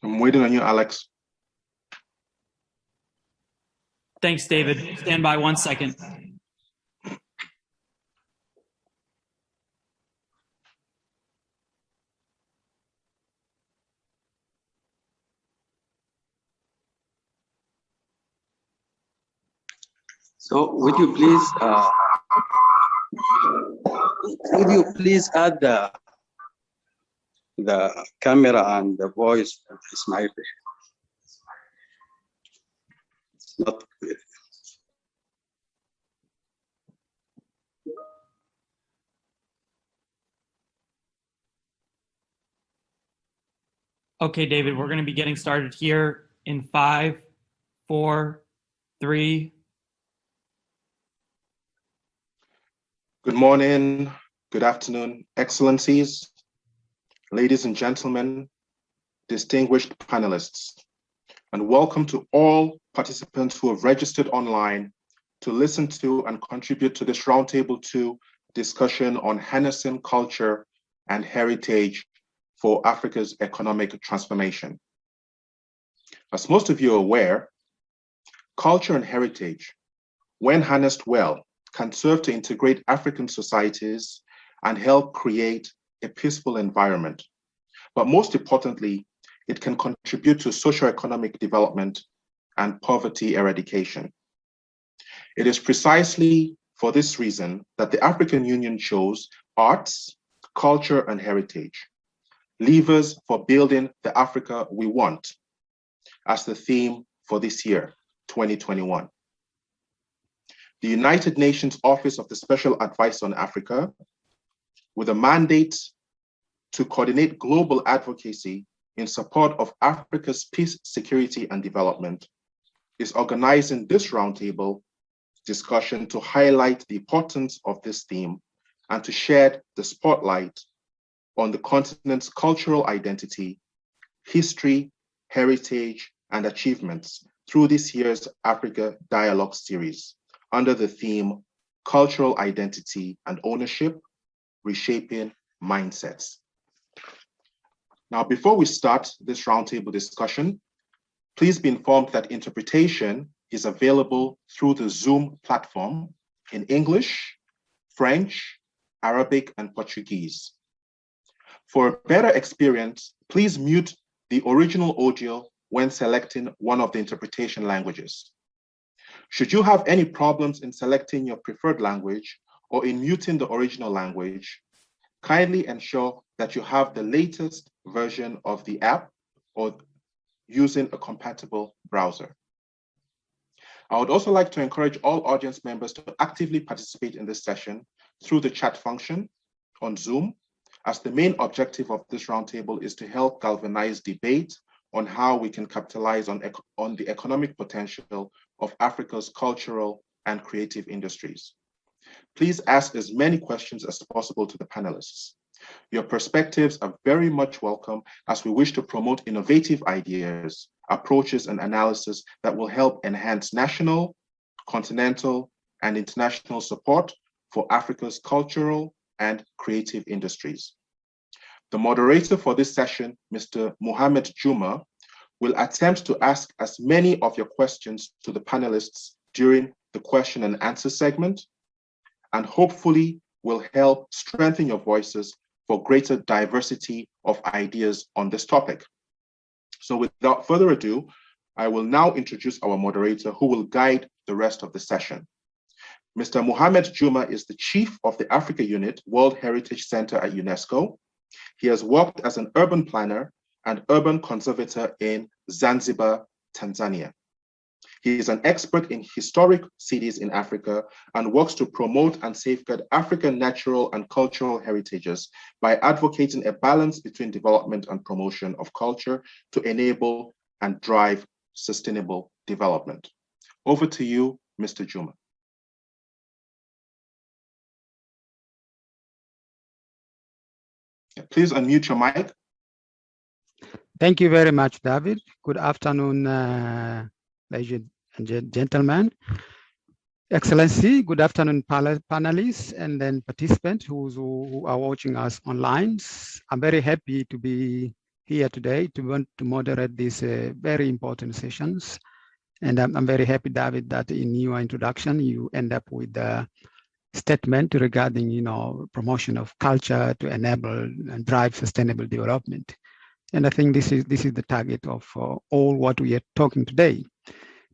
I'm waiting on you, Alex. Thanks, David. Stand by 1 second. So would you please add the camera and the voice of Ismail? It's not clear. Okay, David, we're going to be getting started here in 5, 4, 3. Good morning, good afternoon, Excellencies, ladies and gentlemen, distinguished panelists, and welcome to all participants who have registered online to listen to and contribute to this Roundtable 2 discussion on Henderson culture and heritage for Africa's economic transformation. As most of you are aware, culture and heritage, when harnessed well, can serve to integrate African societies and help create a peaceful environment. But most importantly, it can contribute to socio-economic development and poverty eradication. It is precisely for this reason that the African Union chose arts, culture, and heritage, levers for building the Africa we want, as the theme for this year, 2021. The United Nations Office of the Special Advisor on Africa, with a mandate to coordinate global advocacy in support of Africa's peace, security, and development, is organizing this roundtable discussion to highlight the importance of this theme and to shed the spotlight on the continent's cultural identity, history, heritage, and achievements through this year's Africa Dialogue series under the theme Cultural Identity and Ownership, Reshaping Mindsets. Now, before we start this roundtable discussion, please be informed that interpretation is available through the Zoom platform in English, French, Arabic, and Portuguese. For a better experience, please mute the original audio when selecting one of the interpretation languages. Should you have any problems in selecting your preferred language or in muting the original language, kindly ensure that you have the latest version of the app or using a compatible browser. I would also like to encourage all audience members to actively participate in this session through the chat function on Zoom, as the main objective of this roundtable is to help galvanize debate on how we can capitalize on the economic potential of Africa's cultural and creative industries. Please ask as many questions as possible to the panelists. Your perspectives are very much welcome, as we wish to promote innovative ideas, approaches, and analysis that will help enhance national, continental, and international support for Africa's cultural and creative industries. The moderator for this session, Mr. Mohammed Juma, will attempt to ask as many of your questions to the panelists during the question and answer segment, and hopefully will help strengthen your voices for greater diversity of ideas on this topic. So without further ado, I will now introduce our moderator who will guide the rest of the session. Mr. Mohammed Juma is the Chief of the Africa Unit, World Heritage Center at UNESCO. He has worked as an urban planner and urban conservator in Zanzibar, Tanzania. He is an expert in historic cities in Africa and works to promote and safeguard African natural and cultural heritages by advocating a balance between development and promotion of culture to enable and drive sustainable development. Over to you, Mr. Juma. Please unmute your mic. Thank you very much, David. Good afternoon, ladies and gentlemen. Excellency, good afternoon, panelists and then participants who are watching us online. I'm very happy to be here today to moderate these very important sessions. And I'm very happy, David, that in your introduction, you end up with a statement regarding, promotion of culture to enable and drive sustainable development. And I think this is the target of all what we are talking today.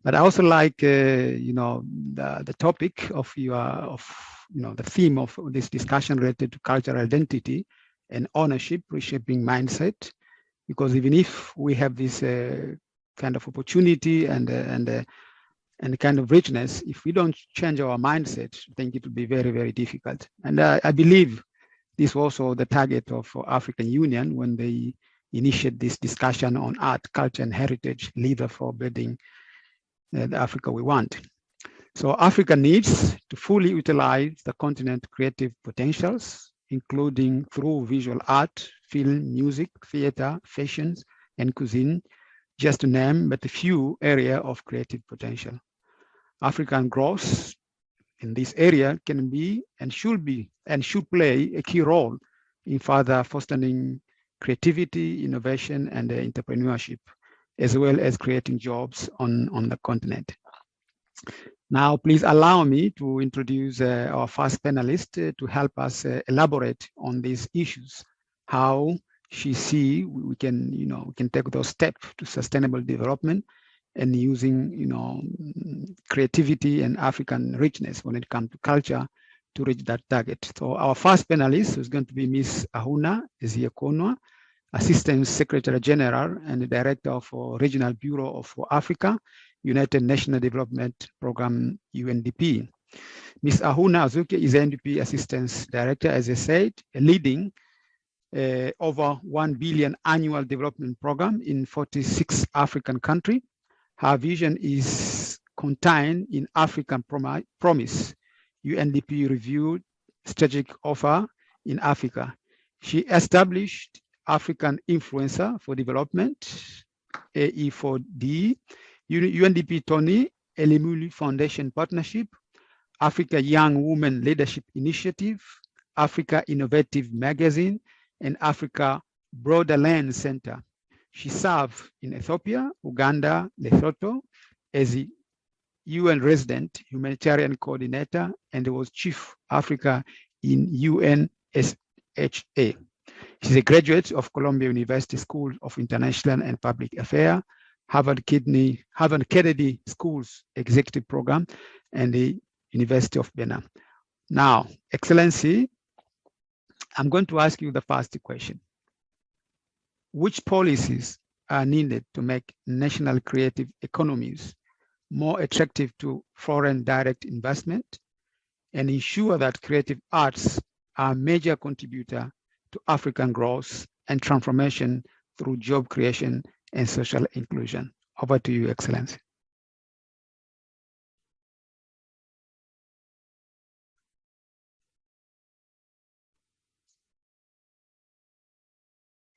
But I also like, the topic of the theme of this discussion related to cultural identity and ownership, reshaping mindset, because even if we have this kind of opportunity and kind of richness, if we don't change our mindset, I think it will be very, very difficult. And I believe this was also the target of African Union when they initiate this discussion on art, culture, and heritage, leader for building the Africa we want. So Africa needs to fully utilize the continent's creative potentials, including through visual art, film, music, theater, fashions, and cuisine, just to name but a few areas of creative potential. African growth in this area can be and should play a key role in further fostering creativity, innovation, and entrepreneurship, as well as creating jobs on the continent. Now, please allow me to introduce our first panelist to help us elaborate on these issues, how she sees we can take those steps to sustainable development and using, creativity and African richness when it comes to culture to reach that target. So our first panelist is going to be Ms. Ahuna Eziekonwa, Assistant Secretary General and the Director of Regional Bureau of Africa, United Nations Development Program, UNDP. Ms. Ahuna Azuke is NDP Assistant Director, as I said, leading over 1 billion annual development program in 46 African countries. Her vision is contained in African Promise, UNDP reviewed strategic offer in Africa. She established African Influencer for Development, AE4D, UNDP Tony Elimuli Foundation Partnership, Africa Young Women Leadership Initiative, Africa Innovative Magazine, and Africa Borderland Center. She served in Ethiopia, Uganda, Lesotho as a UN resident humanitarian coordinator and was Chief Africa in UNSHA. She's a graduate of Columbia University School of International and Public Affairs, Harvard Kennedy School's Executive Program, and the University of Benin. Now, Excellency, I'm going to ask you the first question. Which policies are needed to make national creative economies more attractive to foreign direct investment and ensure that creative arts are a major contributor to African growth and transformation through job creation and social inclusion? Over to you, Excellency.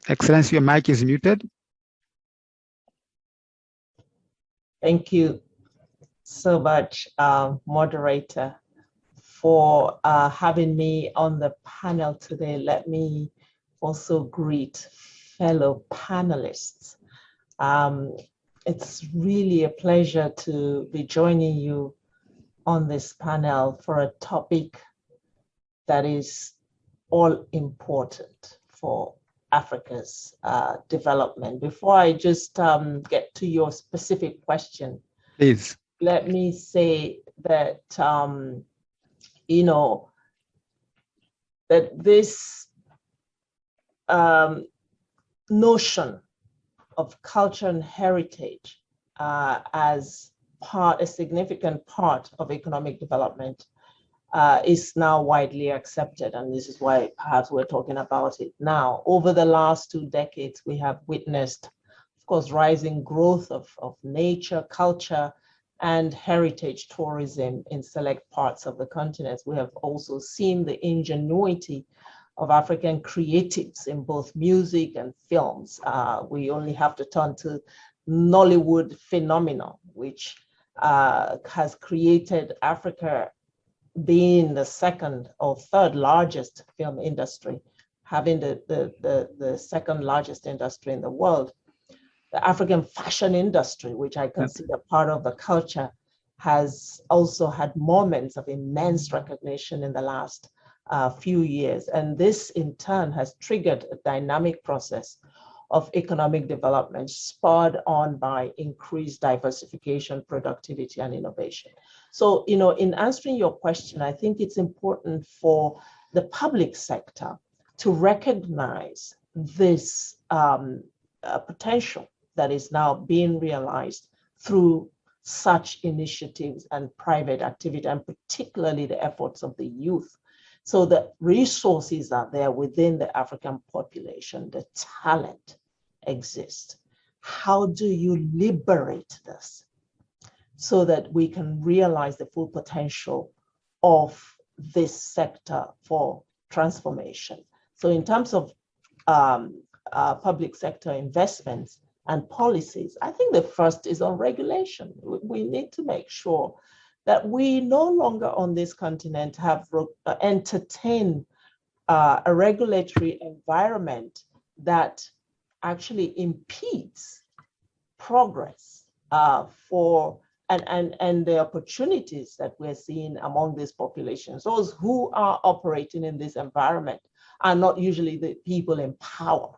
Excellency, your mic is muted. Thank you so much, moderator, for having me on the panel today. Let me also greet fellow panelists. It's really a pleasure to be joining you on this panel for a topic that is all important for Africa's development. Before I just get to your specific question, please, let me say that, that this notion of culture and heritage as a significant part of economic development is now widely accepted, and this is why perhaps we're talking about it now. Over the last 2 decades, we have witnessed, of course, rising growth of nature, culture, and heritage tourism in select parts of the continent. We have also seen the ingenuity of African creatives in both music and films. We only have to turn to Nollywood phenomenon, which has created Africa being the second or third largest film industry, having the second largest industry in the world, the African fashion industry, which I consider part of the culture, has also had moments of immense recognition in the last few years. And this in turn has triggered a dynamic process of economic development spurred on by increased diversification, productivity, and innovation. So, in answering your question, I think it's important for the public sector to recognize this potential that is now being realized through such initiatives and private activity, and particularly the efforts of the youth. So the resources are there within the African population, the talent exists. How do you liberate this so that we can realize the full potential of this sector for transformation? So in terms of public sector investments and policies, I think the first is on regulation. We need to make sure that we no longer on this continent have entertained a regulatory environment that actually impedes progress and the opportunities that we're seeing among these populations. Those who are operating in this environment are not usually the people in power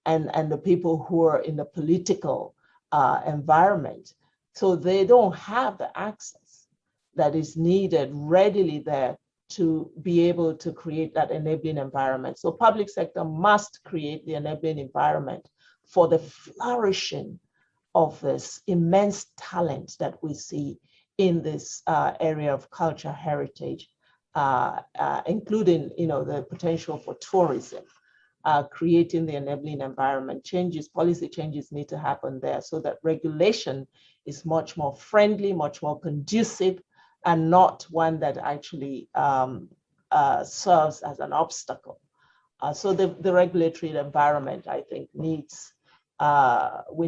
and the people who are in the political environment. So they don't have the access that is needed readily there to be able to create that enabling environment. So public sector must create the enabling environment for the flourishing of this immense talent that we see in this area of culture heritage, including the potential for tourism, creating the enabling environment. Policy changes need to happen there so that regulation is much more friendly, much more conducive, and not one that actually serves as an obstacle. So the regulatory environment, I think, we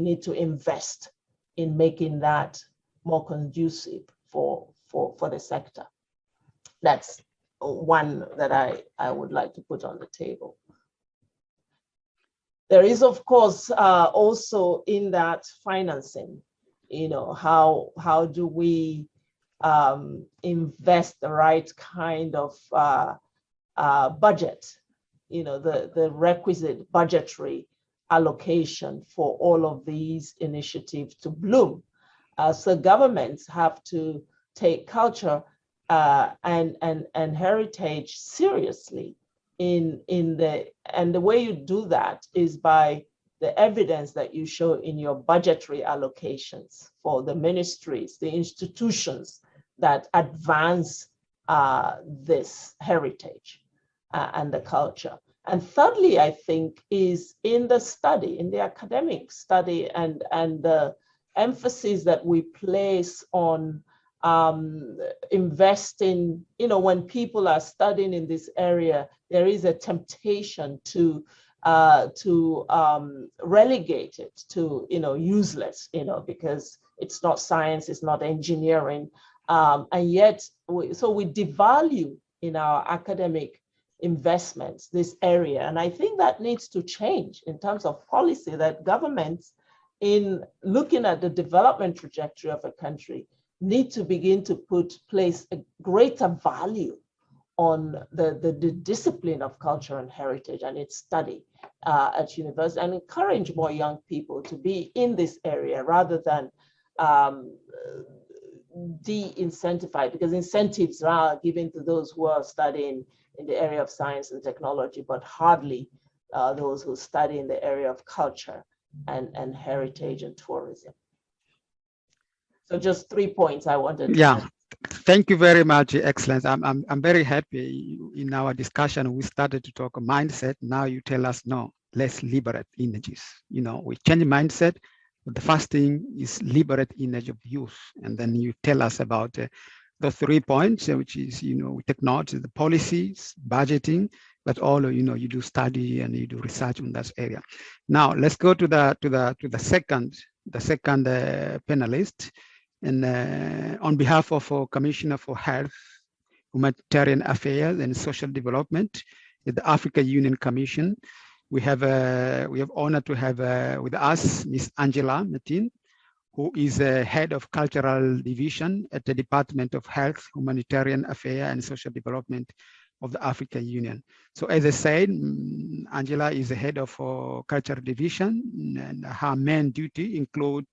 need to invest in making that more conducive for the sector. That's one that I would like to put on the table. There is, of course, also in that financing, how do we invest the right kind of budget, the requisite budgetary allocation for all of these initiatives to bloom. So governments have to take culture and heritage seriously and the way you do that is by the evidence that you show in your budgetary allocations for the ministries, the institutions that advance this heritage and the culture. And thirdly, I think, is in the study, in the academic study and the emphasis that we place on investing, when people are studying in this area, there is a temptation to relegate it to, useless, because it's not science, it's not engineering. And yet, we devalue in our academic investments this area. And I think that needs to change in terms of policy, that governments, in looking at the development trajectory of a country, need to begin to place a greater value on the discipline of culture and heritage and its study at university, and encourage more young people to be in this area rather than de-incentivize, because incentives are given to those who are studying in the area of science and technology, but hardly those who study in the area of culture and heritage and tourism. So just 3 points I wanted to add. Thank you very much, Excellence. I'm very happy in our discussion. We started to talk mindset. Now you tell us, no, let's liberate images. We change mindset. But the first thing is liberate image of youth. And then you tell us about the 3 points, which is, we take note of the policies, budgeting, but all, you do study and you do research on that area. Now let's go to the second panelist. And on behalf of our Commissioner for Health, Humanitarian Affairs and Social Development, the Africa Union Commission. We have honored to have with us Ms. Angela Metin, who is head of cultural division at the Department of Health, Humanitarian Affairs and Social Development of the Africa Union. So as I said, Angela is the head of cultural division, and her main duty include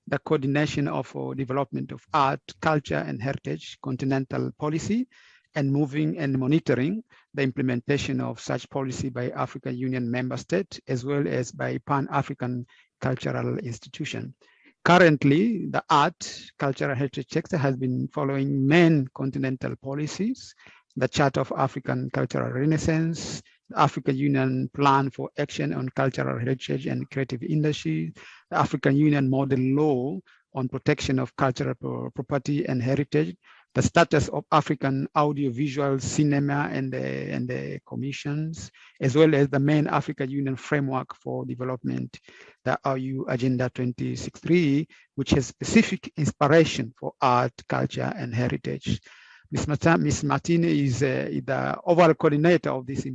the coordination of development of art, culture and heritage, continental policy, and moving and monitoring the implementation of such policy by African Union member states, as well as by Pan-African cultural institution. Currently, the art, cultural heritage sector has been following main continental policies, the Charter of African Cultural Renaissance, the African Union Plan for Action on Cultural Heritage and Creative Industry, the African Union Model Law on Protection of Cultural Property and Heritage, the status of African audiovisual cinema and the commissions, as well as the main African Union Framework for Development, the AU Agenda 2063, which has specific inspiration for art, culture, and heritage. Ms. Martin is the overall coordinator of this the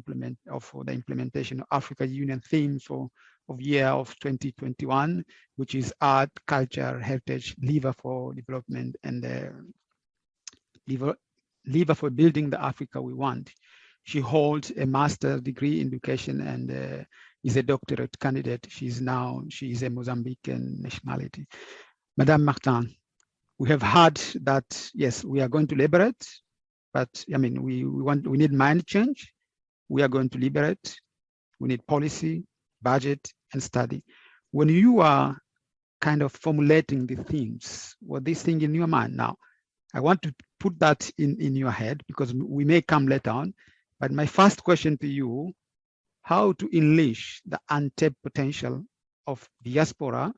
implementation of Africa Union themes of year of 2021, which is art, culture, heritage, lever for development, and lever for building the Africa we want. She holds a master's degree in education and is a doctorate candidate. She is a Mozambican nationality. Madame Martin, we have heard that, yes, we are going to liberate, but I mean, we need mind change. We are going to liberate. We need policy, budget, and study. When you are kind of formulating the themes, what this thing in your mind now, I want to put that in your head because we may come later on. But my first question to you, how to unleash the untapped potential of diaspora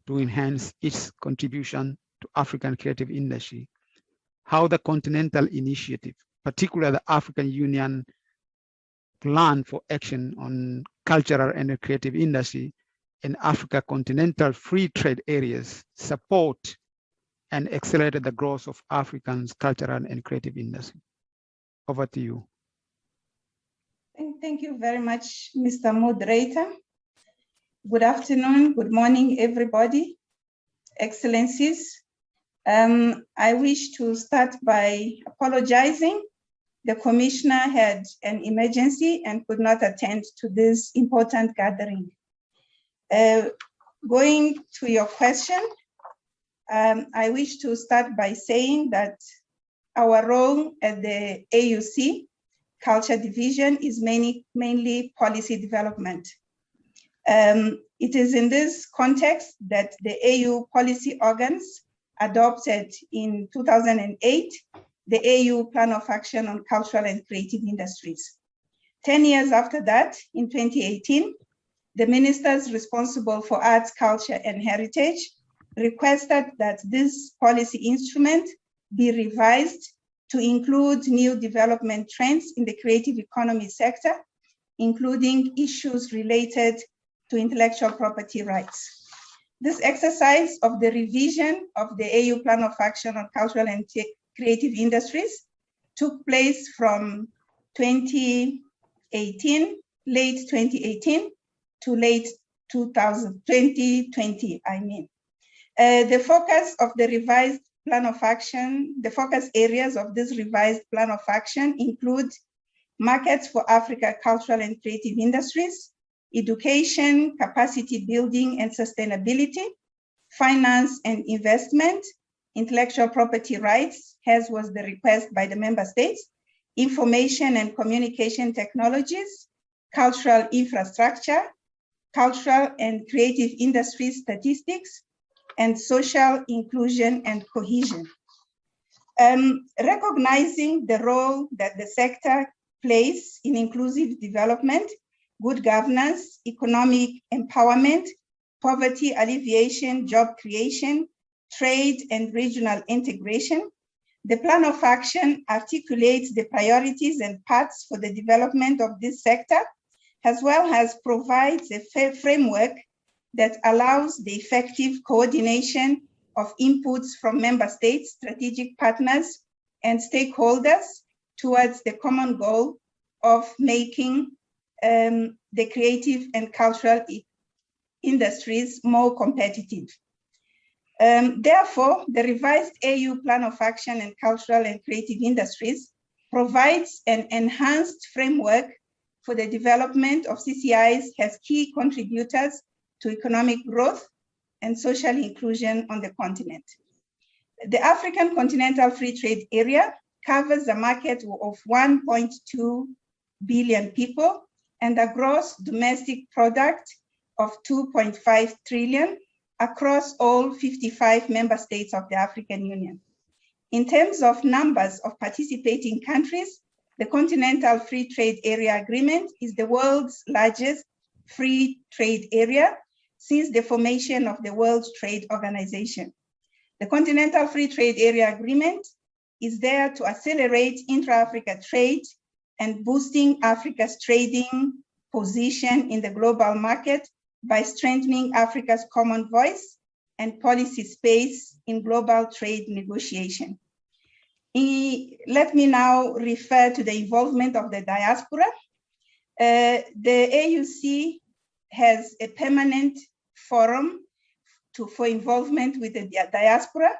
to enhance its contribution to African creative industry, how the continental initiative, particularly the African Union Plan for Action on Cultural and Creative Industry in Africa continental free trade areas support and accelerate the growth of Africans' cultural and creative industry. Over to you. Thank you very much, Mr. Moderator. Good afternoon, good morning, everybody. Excellencies. I wish to start by apologizing. The commissioner had an emergency and could not attend to this important gathering. Going to your question, I wish to start by saying that our role at the AUC Culture Division is mainly policy development. It is in this context that the AU policy organs adopted in 2008 the AU Plan of Action on Cultural and Creative Industries. 10 years after that, in 2018, the ministers responsible for arts, culture, and heritage requested that this policy instrument be revised to include new development trends in the creative economy sector, including issues related to intellectual property rights. This exercise of the revision of the AU Plan of Action on Cultural and Creative Industries took place from 2018, late 2018 to late 2020, I mean. The focus of the revised plan of action, the focus areas of this revised plan of action include markets for Africa cultural and creative industries, education, capacity building and sustainability, finance and investment, intellectual property rights, as was the request by the member states, information and communication technologies, cultural infrastructure, cultural and creative industry statistics, and social inclusion and cohesion. Recognizing the role that the sector plays in inclusive development, good governance, economic empowerment, poverty alleviation, job creation, trade and regional integration, the plan of action articulates the priorities and paths for the development of this sector, as well as provides a framework that allows the effective coordination of inputs from member states, strategic partners, and stakeholders towards the common goal of making the creative and cultural industries more competitive. Therefore, the revised AU Plan of Action in Cultural and Creative Industries provides an enhanced framework for the development of CCIs as key contributors to economic growth and social inclusion on the continent. The African Continental Free Trade Area covers a market of 1.2 billion people and a gross domestic product of 2.5 trillion across all 55 member states of the African Union. In terms of numbers of participating countries, the Continental Free Trade Area Agreement is the world's largest free trade area since the formation of the World Trade Organization. The Continental Free Trade Area Agreement is there to accelerate intra-Africa trade and boosting Africa's trading position in the global market by strengthening Africa's common voice and policy space in global trade negotiation. Let me now refer to the involvement of the diaspora. The AUC has a permanent forum for involvement with the diaspora,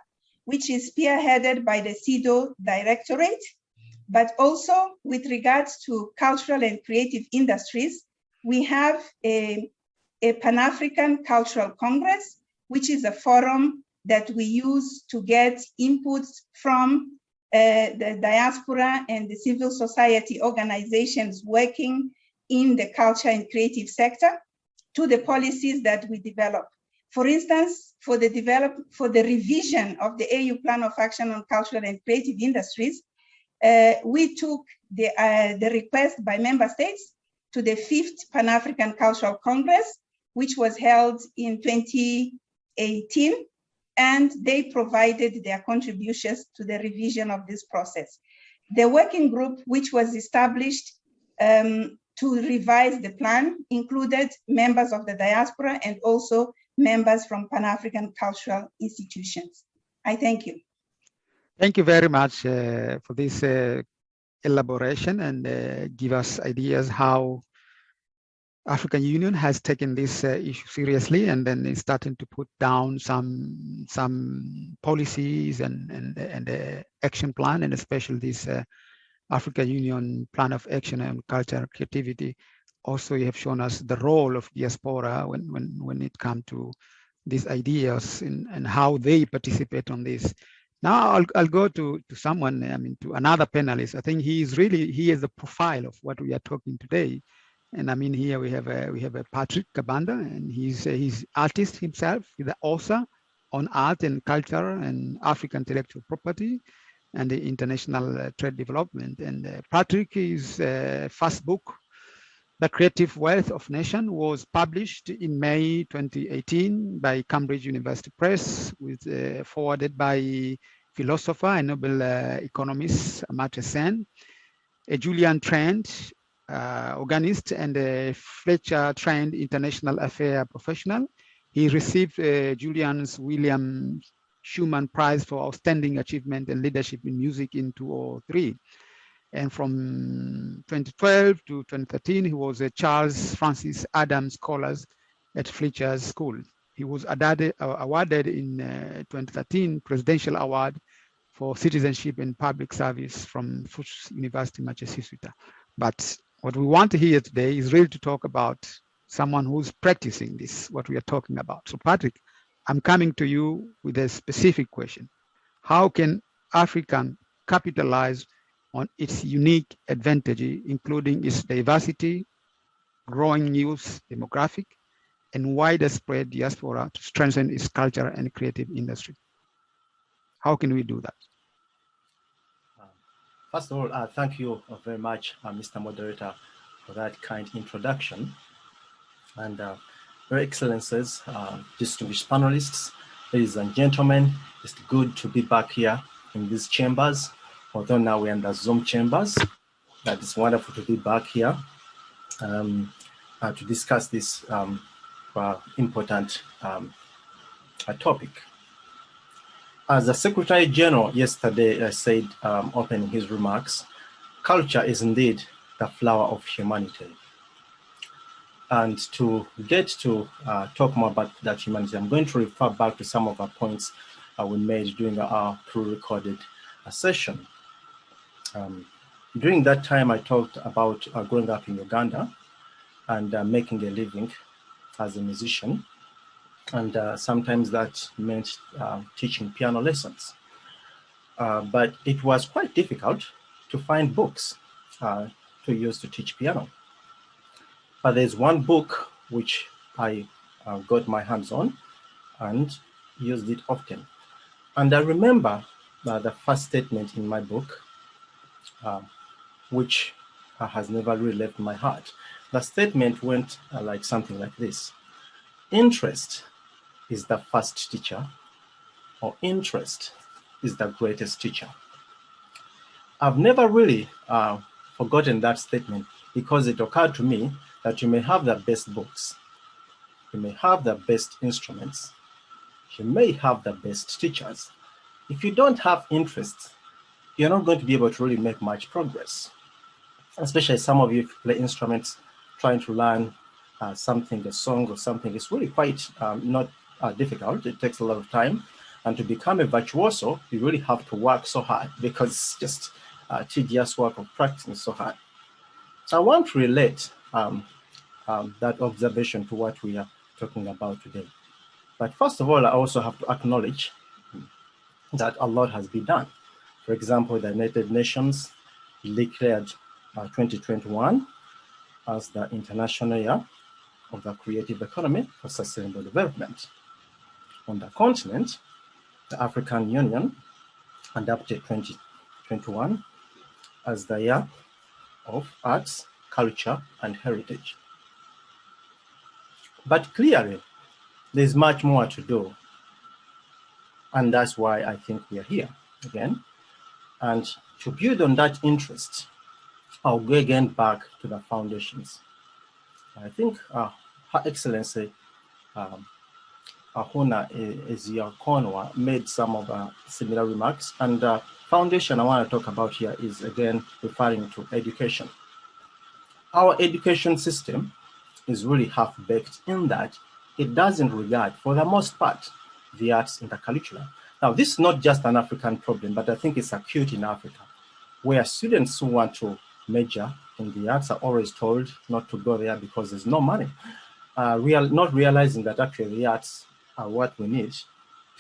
which is spearheaded by the CEDAW Directorate, but also with regards to cultural and creative industries, we have a Pan-African Cultural Congress, which is a forum that we use to get inputs from the diaspora and the civil society organizations working in the culture and creative sector to the policies that we develop. For instance, for the revision of the AU Plan of Action on Cultural and Creative Industries, we took the request by member states to the 5th Pan-African Cultural Congress, which was held in 2018, and they provided their contributions to the revision of this process. The working group, which was established to revise the plan, included members of the diaspora and also members from Pan-African cultural institutions. I thank you. Thank you very much for this elaboration and give us ideas how African Union has taken this issue seriously and then is starting to put down some policies and action plan, and especially this African Union Plan of Action on Culture and Creativity. Also, you have shown us the role of diaspora when it comes to these ideas and how they participate on this. Now I'll go to someone, I mean, to another panelist. I think he is the profile of what we are talking today. And I mean, here we have a Patrick Kabanda, and he's artist himself. He's the author on art and culture and African intellectual property and the international trade development. And Patrick, his first book, The Creative Wealth of Nation, was published in May 2018 by Cambridge University Press, with forwarded by philosopher and Nobel economist Amartya Sen, a Julian-trained organist and a Fletcher-trained international affairs professional. He received Julian's William Schumann Prize for Outstanding Achievement and Leadership in Music in 2003. And from 2012 to 2013, he was a Charles Francis Adams Scholar at Fletcher's School. He was awarded in 2013 Presidential Award for Citizenship and Public Service from Fuchs University, Massachusetts. But what we want to hear today is really to talk about someone who's practicing this, what we are talking about. So Patrick, I'm coming to you with a specific question. How can Africa capitalize on its unique advantage, including its diversity, growing youth demographic, and wider spread diaspora to strengthen its culture and creative industry? How can we do that? First of all, thank you very much, Mr. Moderator, for that kind introduction. And Your Excellencies, distinguished panelists, ladies and gentlemen, it's good to be back here in these chambers. Although now we're in the Zoom chambers, it's wonderful to be back here to discuss this important topic. As the Secretary General yesterday said, opening his remarks, culture is indeed the flower of humanity. And to get to talk more about that humanity, I'm going to refer back to some of our points we made during our pre-recorded session. During that time, I talked about growing up in Uganda and making a living as a musician. And sometimes that meant teaching piano lessons. But it was quite difficult to find books to use to teach piano. But there's one book which I got my hands on and used it often. And I remember the first statement in my book, which has never really left my heart. The statement went like something like this: interest is the first teacher, or interest is the greatest teacher. I've never really forgotten that statement, because it occurred to me that you may have the best books, you may have the best instruments, you may have the best teachers. If you don't have interest, you're not going to be able to really make much progress. Especially some of you play instruments, trying to learn something, a song or something, it's really quite not difficult. It takes a lot of time. And to become a virtuoso, you really have to work so hard, because it's just tedious work of practicing so hard. So I want to relate that observation to what we are talking about today. But first of all, I also have to acknowledge that a lot has been done. For example, the United Nations declared 2021 as the International Year of the Creative Economy for Sustainable Development. On the continent, the African Union adopted 2021 as the Year of Arts, Culture, and Heritage. But clearly, there's much more to do. And that's why I think we are here again. And to build on that interest, I'll go again back to the foundations. I think Her Excellency Ahuna Eziakonwa made some of similar remarks. And the foundation I want to talk about here is, again, referring to education. Our education system is really half-baked in that it doesn't regard, for the most part, the arts in the curriculum. Now, this is not just an African problem, but I think it's acute in Africa, where students who want to major in the arts are always told not to go there because there's no money. Not realizing that actually the arts are what we need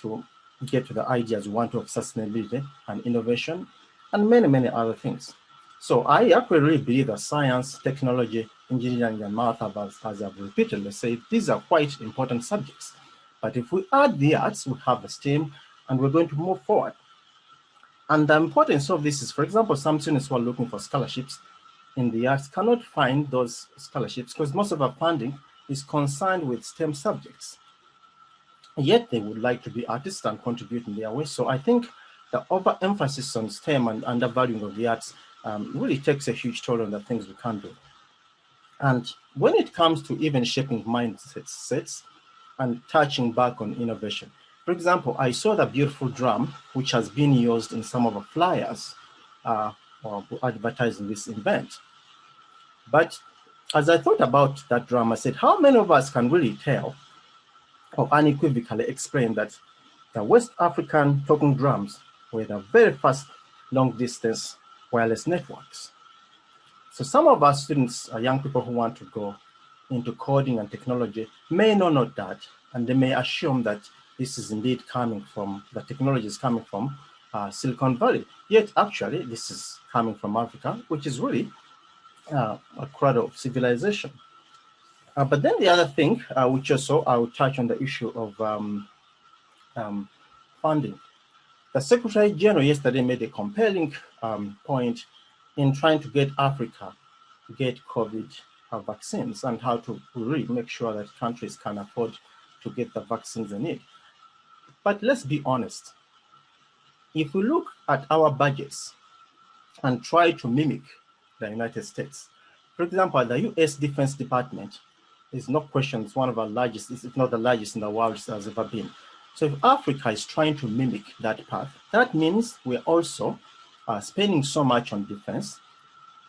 to get to the ideas we want of sustainability and innovation and many, many other things. So I actually really believe that science, technology, engineering, and math, as I've repeatedly said, these are quite important subjects. But if we add the arts, we have the STEM, and we're going to move forward. And the importance of this is, for example, some students who are looking for scholarships in the arts cannot find those scholarships because most of our funding is concerned with STEM subjects. Yet they would like to be artists and contribute in their way. So I think the overemphasis on STEM and undervaluing of the arts really takes a huge toll on the things we can do. And when it comes to even shaping mindsets and touching back on innovation, for example, I saw the beautiful drum, which has been used in some of the flyers or advertising this event. But as I thought about that drum, I said, how many of us can really tell or unequivocally explain that the West African talking drums were the very first long-distance wireless networks? So some of our students, young people who want to go into coding and technology, may not know that, and they may assume that this is indeed coming from, the technology is coming from Silicon Valley. Yet actually, this is coming from Africa, which is really a cradle of civilization. But then the other thing, which also I will touch on the issue of funding. The Secretary General yesterday made a compelling point in trying to get Africa to get COVID vaccines and how to really make sure that countries can afford to get the vaccines they need. But let's be honest. If we look at our budgets and try to mimic the United States, for example, the US Defense Department is no question, it's one of our largest, if not the largest in the world has ever been. So if Africa is trying to mimic that path, that means we're also spending so much on defense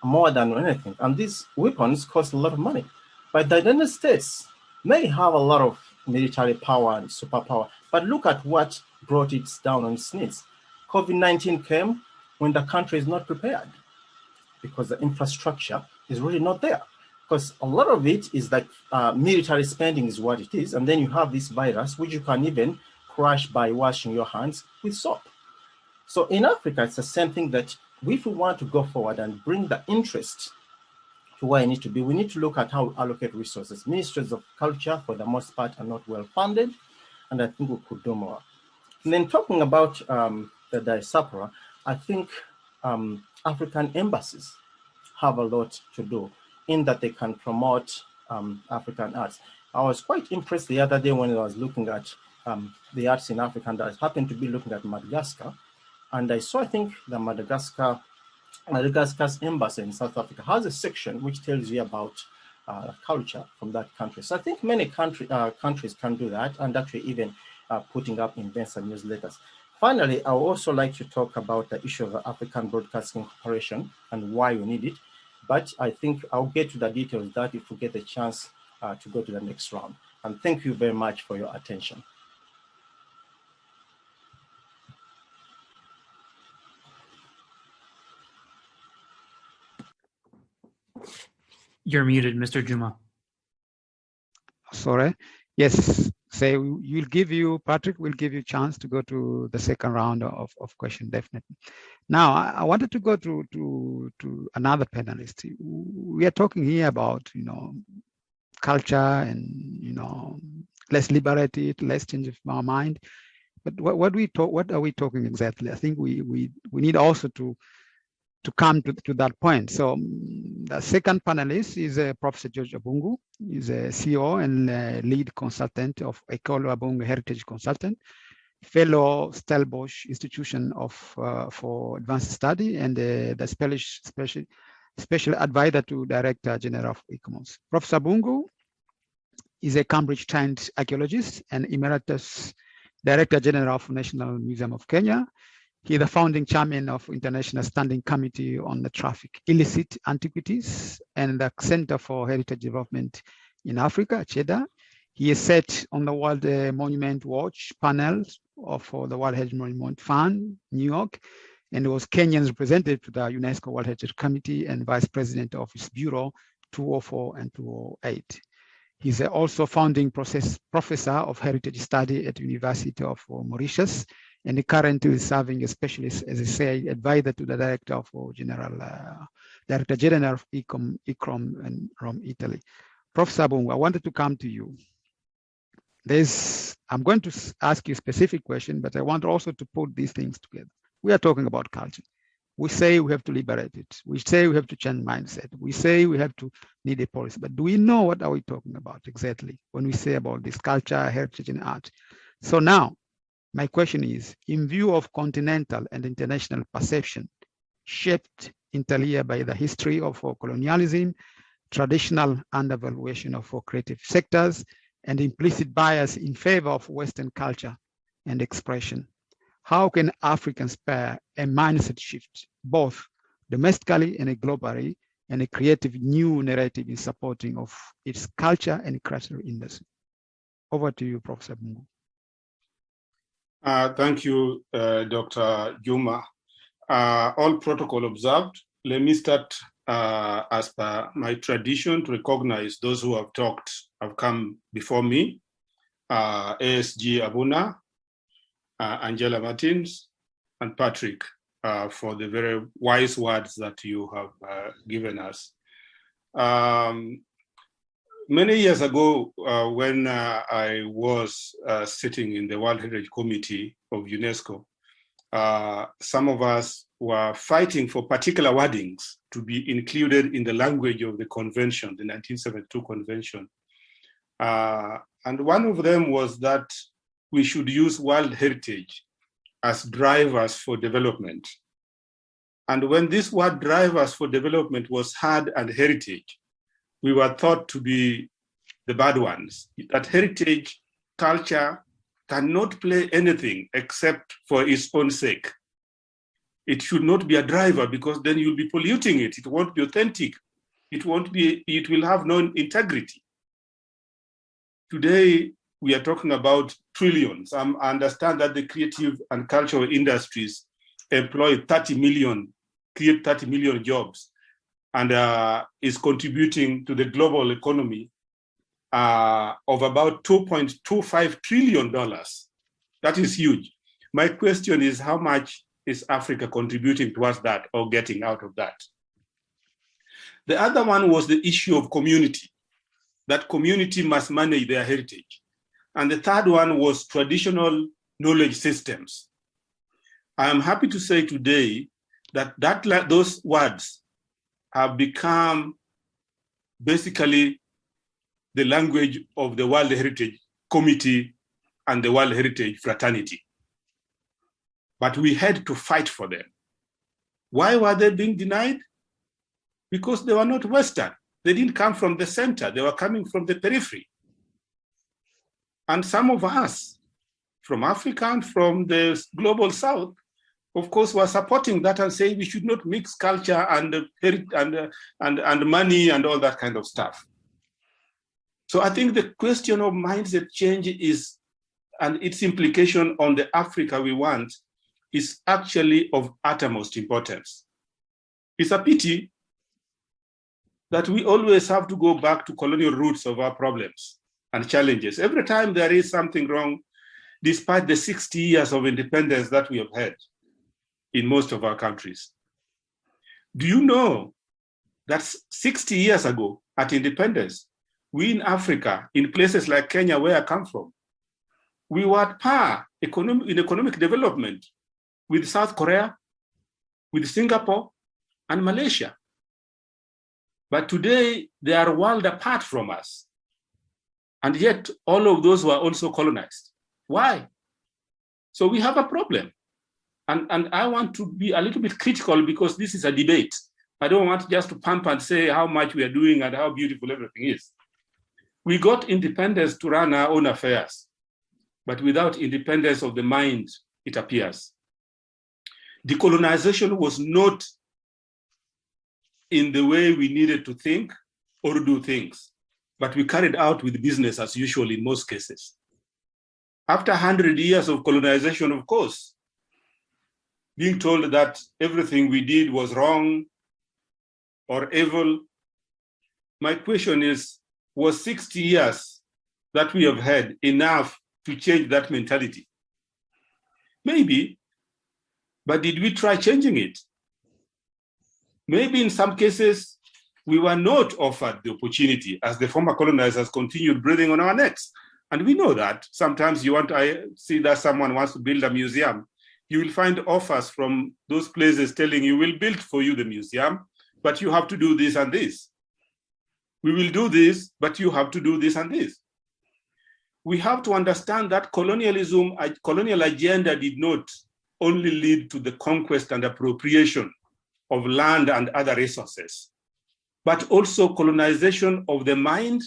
more than anything. And these weapons cost a lot of money. But the United States may have a lot of military power and superpower, but look at what brought it down on its knees. COVID-19 came when the country is not prepared because the infrastructure is really not there. Because a lot of it is like military spending is what it is. And then you have this virus, which you can even crush by washing your hands with soap. So in Africa, it's the same thing that if we want to go forward and bring the interest to where it needs to be, we need to look at how we allocate resources. Ministries of culture, for the most part, are not well funded, and I think we could do more. And then talking about the Diaspora, I think African embassies have a lot to do in that they can promote African arts. I was quite impressed the other day when I was looking at the arts in Africa, and I happened to be looking at Madagascar, and I saw, I think, the Madagascar's embassy in South Africa has a section which tells you about culture from that country. So I think many countries can do that, and actually even putting up events and newsletters. Finally, I would also like to talk about the issue of the African Broadcasting Corporation and why we need it. But I think I'll get to the details of that if we get a chance to go to the next round. And thank you very much for your attention. You're muted, Mr. Juma. Sorry. Yes. Say we'll give you, Patrick, we'll give you a chance to go to the second round of question, definitely. Now, I wanted to go to another panelist. We are talking here about, culture and, let's liberate it, let's change our mind. But what are we talking exactly? I think we need also to come to that point. So the second panelist is Professor George Abungu. He's a CEO and lead consultant of Ekolo Abungu Heritage Consultant, fellow Stellenbosch Institution for Advanced Study, and the special advisor to Director General of ICOMOS. Professor Abungu is a Cambridge-trained archaeologist and emeritus Director General of National Museum of Kenya. He is the founding chairman of International Standing Committee on the Traffic Illicit Antiquities and the Center for Heritage Development in Africa, CHEDA. He is set on the World Monument Watch panel for the World Heritage Monument Fund, New York, and was Kenyan's representative to the UNESCO World Heritage Committee and vice president of its bureau 204 and 208. He's also founding professor of heritage study at the University of Mauritius, and he currently is serving as specialist, as I say, advisor to the Director General of ICROM in Rome, Italy. Professor Abungu, I wanted to come to you. I'm going to ask you a specific question, but I want also to put these things together. We are talking about culture. We say we have to liberate it. We say we have to change mindset. We say we have to need a policy, but do we know what are we talking about exactly when we say about this culture, heritage, and art? So now, my question is, in view of continental and international perception, shaped entirely by the history of colonialism, traditional undervaluation of creative sectors, and implicit bias in favor of Western culture and expression, how can Africans spur a mindset shift, both domestically and globally, and a creative new narrative in supporting of its culture and cultural industry? Over to you, Professor Mungu. Thank you, Dr. Juma. All protocol observed. Let me start as per my tradition to recognize those who have come before me. ASG Abuna, Angela Martins, and Patrick for the very wise words that you have given us. Many years ago, when I was sitting in the World Heritage Committee of UNESCO, some of us were fighting for particular wordings to be included in the language of the convention, the 1972 convention. And one of them was that we should use World Heritage as drivers for development. And when this word drivers for development was heard and heritage, we were thought to be the bad ones, that heritage culture cannot play anything except for its own sake. It should not be a driver, because then you'll be polluting it. It won't be authentic. It will have no integrity. Today, we are talking about trillions. I understand that the creative and cultural industries employ 30 million, create 30 million jobs, and is contributing to the global economy of about $2.25 trillion. That is huge. My question is, how much is Africa contributing towards that or getting out of that? The other one was the issue of community, that community must manage their heritage. And the third one was traditional knowledge systems. I am happy to say today that those words have become basically the language of the World Heritage Committee and the World Heritage Fraternity. But we had to fight for them. Why were they being denied? Because they were not Western. They didn't come from the center. They were coming from the periphery. And some of us from Africa and from the global South, of course, were supporting that and saying we should not mix culture and money and all that kind of stuff. So I think the question of mindset change is, and its implication on the Africa we want, is actually of utmost importance. It's a pity that we always have to go back to colonial roots of our problems and challenges. Every time there is something wrong, despite the 60 years of independence that we have had in most of our countries. Do you know that 60 years ago at independence, we in Africa, in places like Kenya, where I come from, we were at par in economic development with South Korea, with Singapore, and Malaysia. But today, they are a world apart from us. And yet, all of those were also colonized. Why? So we have a problem. And I want to be a little bit critical, because this is a debate. I don't want just to pump and say how much we are doing and how beautiful everything is. We got independence to run our own affairs, but without independence of the mind, it appears. Decolonization was not in the way we needed to think or do things, but we carried out with business as usual in most cases. After 100 years of colonization, of course, being told that everything we did was wrong or evil, my question is, was 60 years that we have had enough to change that mentality? Maybe, but did we try changing it? Maybe in some cases, we were not offered the opportunity, as the former colonizers continued breathing on our necks. And we know that. Sometimes I see that someone wants to build a museum. You will find offers from those places telling you, we'll build for you the museum, but you have to do this and this. We will do this, but you have to do this and this. We have to understand that colonial agenda did not only lead to the conquest and appropriation of land and other resources, but also colonization of the mind,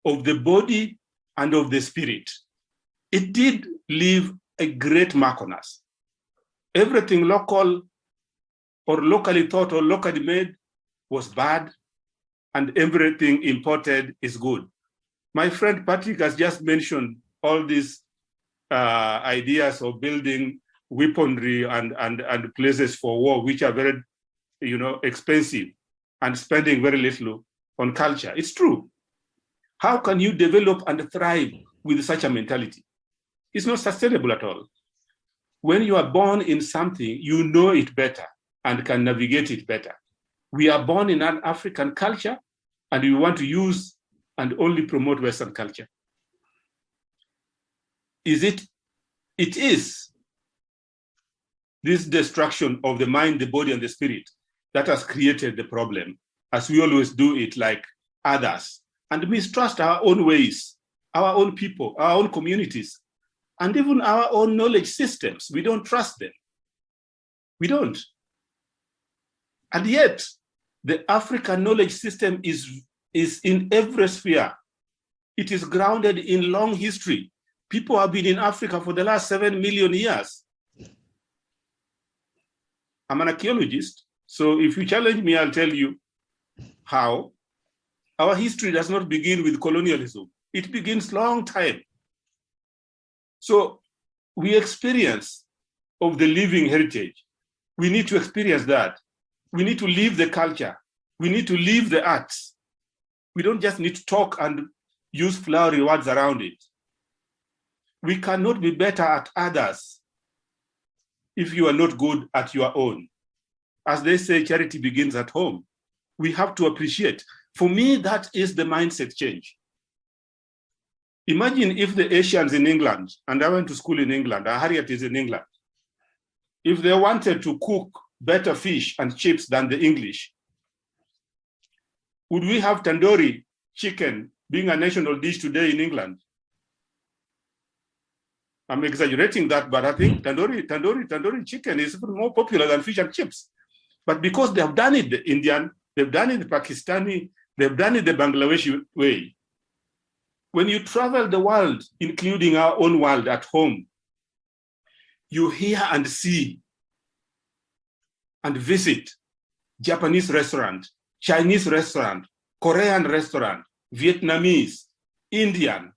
of the body, and of the spirit. It did leave a great mark on us. Everything local or locally thought or locally made was bad, and everything imported is good. My friend Patrick has just mentioned all these ideas of building weaponry and places for war, which are very, expensive, and spending very little on culture. It's true. How can you develop and thrive with such a mentality? It's not sustainable at all. When you are born in something, you know it better and can navigate it better. We are born in an African culture, and we want to use and only promote Western culture. It is this destruction of the mind, the body, and the spirit that has created the problem, as we always do it like others, and mistrust our own ways, our own people, our own communities, and even our own knowledge systems. We don't trust them. We don't. And yet, the African knowledge system is in every sphere. It is grounded in long history. People have been in Africa for the last 7 million years. I'm an archaeologist. So if you challenge me, I'll tell you how. Our history does not begin with colonialism. It begins long time. So we experience of the living heritage. We need to experience that. We need to live the culture. We need to live the arts. We don't just need to talk and use flowery words around it. We cannot be better at others if you are not good at your own. As they say, charity begins at home. We have to appreciate. For me, that is the mindset change. Imagine if the Asians in England, and I went to school in England, Harriet is in England, if they wanted to cook better fish and chips than the English, would we have tandoori chicken being a national dish today in England? I'm exaggerating that, but I think tandoori chicken is even more popular than fish and chips. But because they have done it the Indian, they've done it the Pakistani, they've done it the Bangladeshi way. When you travel the world, including our own world at home, you hear and see and visit Japanese restaurant, Chinese restaurant, Korean restaurant, Vietnamese, Indian.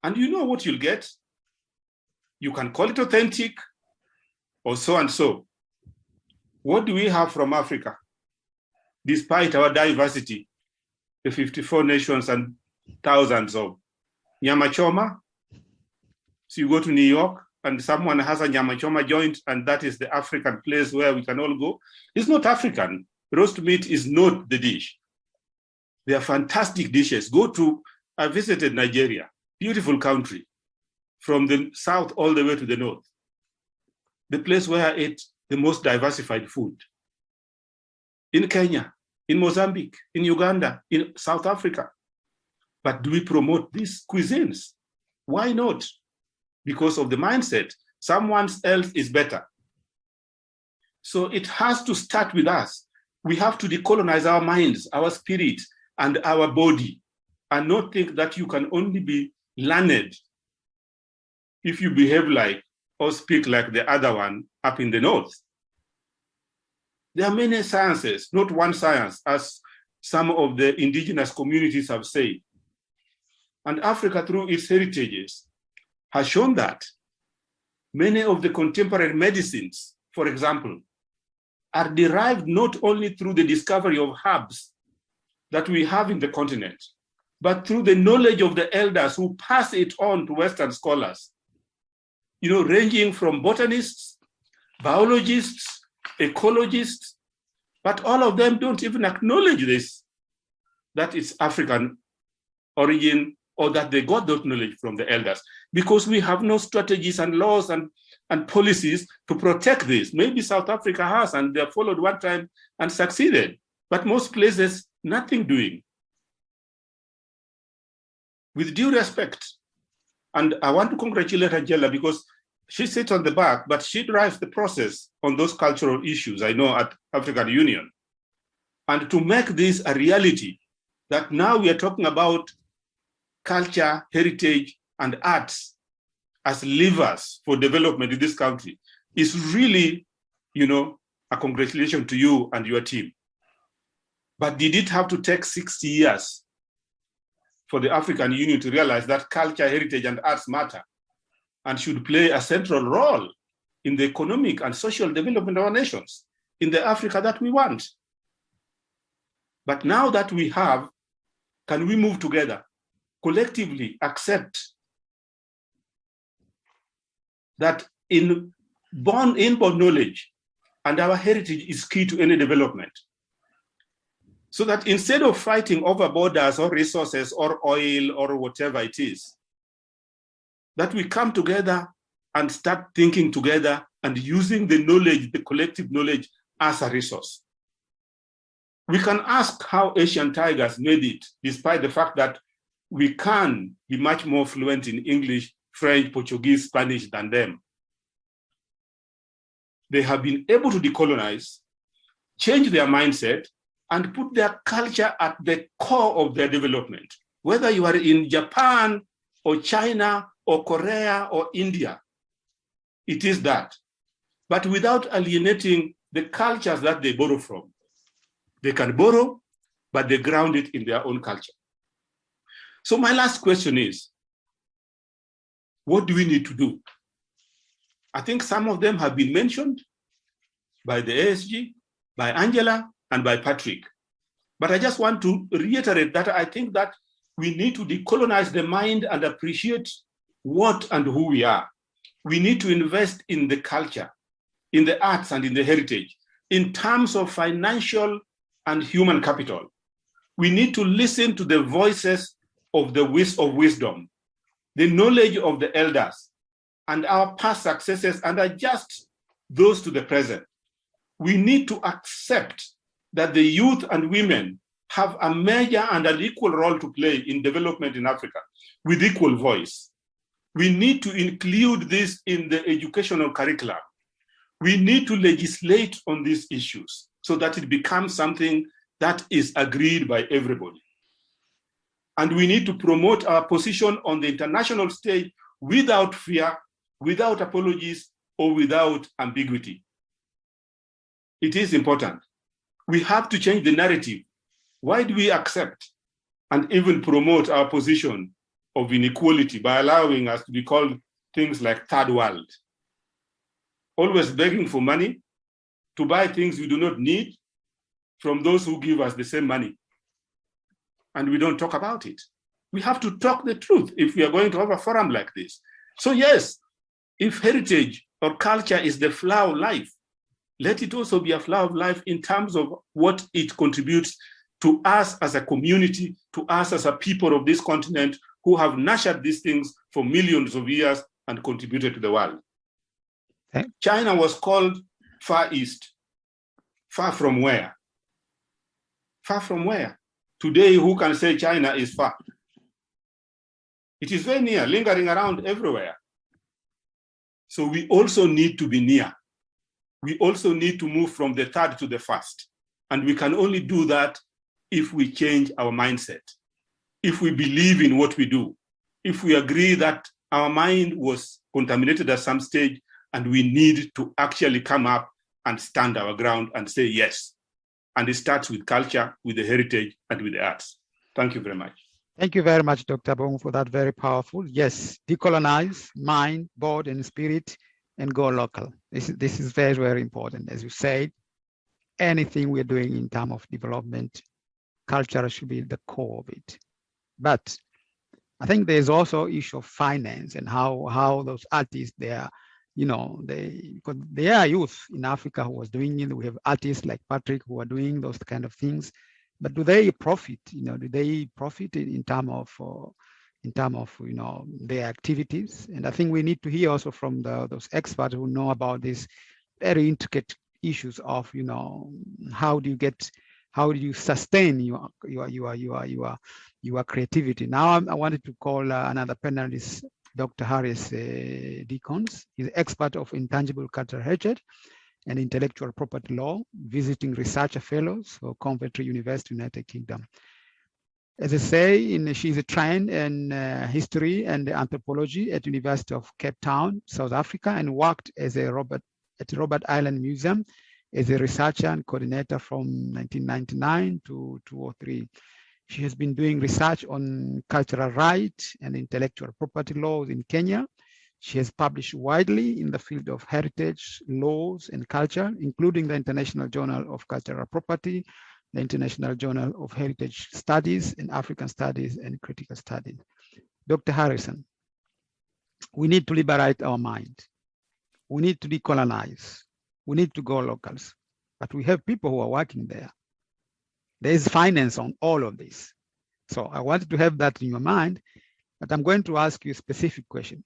And you know what you'll get? You can call it authentic or so and so. What do we have from Africa? Despite our diversity, the 54 nations and thousands of nyama choma. So you go to New York and someone has a nyama choma joint, and that is the African place where we can all go. It's not African. Roast meat is not the dish. They are fantastic dishes. I visited Nigeria, beautiful country, from the south all the way to the north. The place where I ate the most diversified food. In Kenya, in Mozambique, in Uganda, in South Africa. But do we promote these cuisines? Why not? Because of the mindset, someone else is better. So it has to start with us. We have to decolonize our minds, our spirit, and our body, and not think that you can only be learned if you behave like or speak like the other one up in the north. There are many sciences, not one science, as some of the indigenous communities have said. And Africa, through its heritages, has shown that many of the contemporary medicines, for example, are derived not only through the discovery of herbs that we have in the continent, but through the knowledge of the elders who pass it on to Western scholars, ranging from botanists, biologists, ecologists, but all of them don't even acknowledge this, that it's African origin, or that they got that knowledge from the elders, because we have no strategies and laws and policies to protect this. Maybe South Africa has, and they followed one time and succeeded, but most places, nothing doing. With due respect, and I want to congratulate Angela because she sits on the back, but she drives the process on those cultural issues, I know, at African Union. And to make this a reality, that now we are talking about culture, heritage, and arts as levers for development in this country is really, a congratulation to you and your team. But did it have to take 60 years for the African Union to realize that culture, heritage, and arts matter and should play a central role in the economic and social development of our nations, in the Africa that we want? But now that we have, can we move together, collectively accept that inborn knowledge and our heritage is key to any development? So that instead of fighting over borders or resources or oil or whatever it is, that we come together and start thinking together and using the knowledge, the collective knowledge, as a resource. We can ask how Asian tigers made it, despite the fact that we can be much more fluent in English, French, Portuguese, Spanish than them. They have been able to decolonize, change their mindset, and put their culture at the core of their development. Whether you are in Japan or China or Korea or India, it is that. but without alienating the cultures that they borrow from. They can borrow, but they ground it in their own culture. So my last question is, what do we need to do? I think some of them have been mentioned by the ASG, by Angela, and by Patrick. But I just want to reiterate that I think that we need to decolonize the mind and appreciate what and who we are. We need to invest in the culture, in the arts and in the heritage, in terms of financial and human capital. We need to listen to the voices of the wisdom, the knowledge of the elders, and our past successes, and adjust those to the present. We need to accept that the youth and women have a major and an equal role to play in development in Africa with equal voice. We need to include this in the educational curriculum. We need to legislate on these issues so that it becomes something that is agreed by everybody. And we need to promote our position on the international stage without fear, without apologies, or without ambiguity. It is important. We have to change the narrative. Why do we accept and even promote our position of inequality by allowing us to be called things like third world? Always begging for money to buy things we do not need from those who give us the same money. And we don't talk about it. We have to talk the truth if we are going to have a forum like this. So yes, if heritage or culture is the flower of life, let it also be a flower of life in terms of what it contributes to us as a community, to us as a people of this continent who have nurtured these things for millions of years and contributed to the world. Okay. China was called Far East. Far from where? Far from where? Today, who can say China is far? It is very near, lingering around everywhere. So we also need to be near. We also need to move from the third to the first. And we can only do that if we change our mindset, if we believe in what we do, if we agree that our mind was contaminated at some stage and we need to actually come up and stand our ground and say yes. And it starts with culture, with the heritage, and with the arts. Thank you very much. Thank you very much, Dr. Bong, for that very powerful. Yes, decolonize mind, body, and spirit, and go local. This is very, very important. As you said, anything we're doing in terms of development, culture should be the core of it. But I think there's also issue of finance and how those artists, they are, because there are youth in Africa who was doing it. We have artists like Patrick who are doing those kind of things. But do they profit? Do they profit in terms of their activities? And I think we need to hear also from those experts who know about these very intricate issues of how do you sustain your creativity. Now I wanted to call another panelist, Dr. Harris Deacons. He's an expert of intangible cultural heritage and intellectual property law, visiting researcher fellows for Coventry University, United Kingdom. As I say, she's trained in history and anthropology at University of Cape Town, South Africa, and worked as at Robert Island Museum as a researcher and coordinator from 1999 to 2003. She has been doing research on cultural rights and intellectual property laws in Kenya. She has published widely in the field of heritage, laws, and culture, including the International Journal of Cultural Property, the International Journal of Heritage Studies, and African Studies and Critical Studies. Dr. Harrison, we need to liberate our mind. We need to decolonize. We need to go locals. But we have people who are working there. There is finance on all of this. So I wanted to have that in your mind, but I'm going to ask you a specific question.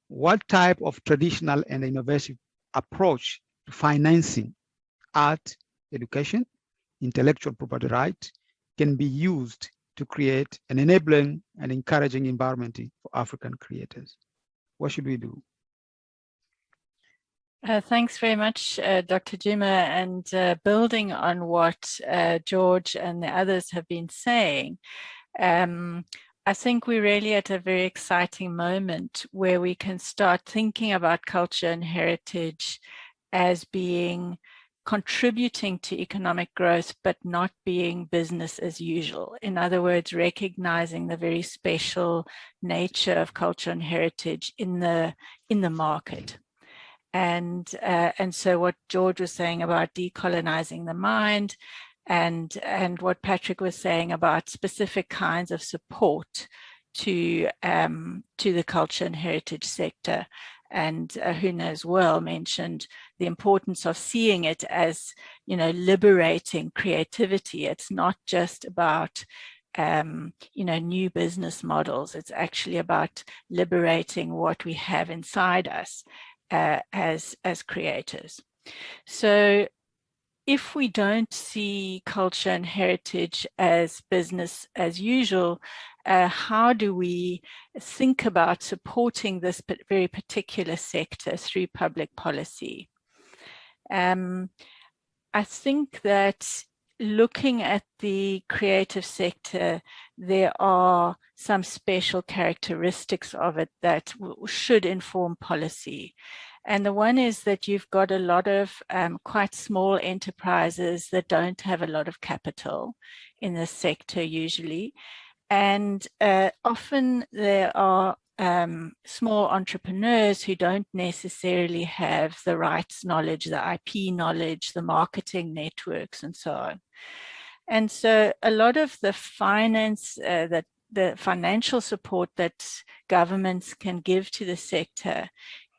What type of traditional and innovative approach to financing art, education, intellectual property rights can be used to create an enabling and encouraging environment for African creators? What should we do? Thanks very much, Dr. Juma, and building on what George and the others have been saying, I think we're really at a very exciting moment where we can start thinking about culture and heritage as being contributing to economic growth, but not being business as usual. In other words, recognizing the very special nature of culture and heritage in the market. And so what George was saying about decolonizing the mind, and what Patrick was saying about specific kinds of support to the culture and heritage sector. And Huna as well mentioned the importance of seeing it as, liberating creativity. It's not just about, new business models. It's actually about liberating what we have inside us as creators. So if we don't see culture and heritage as business as usual, how do we think about supporting this very particular sector through public policy? I think that looking at the creative sector, there are some special characteristics of it that should inform policy. And the one is that you've got a lot of quite small enterprises that don't have a lot of capital in this sector usually. And often there are small entrepreneurs who don't necessarily have the rights knowledge, the IP knowledge, the marketing networks, and so on. And so a lot of the the financial support that governments can give to the sector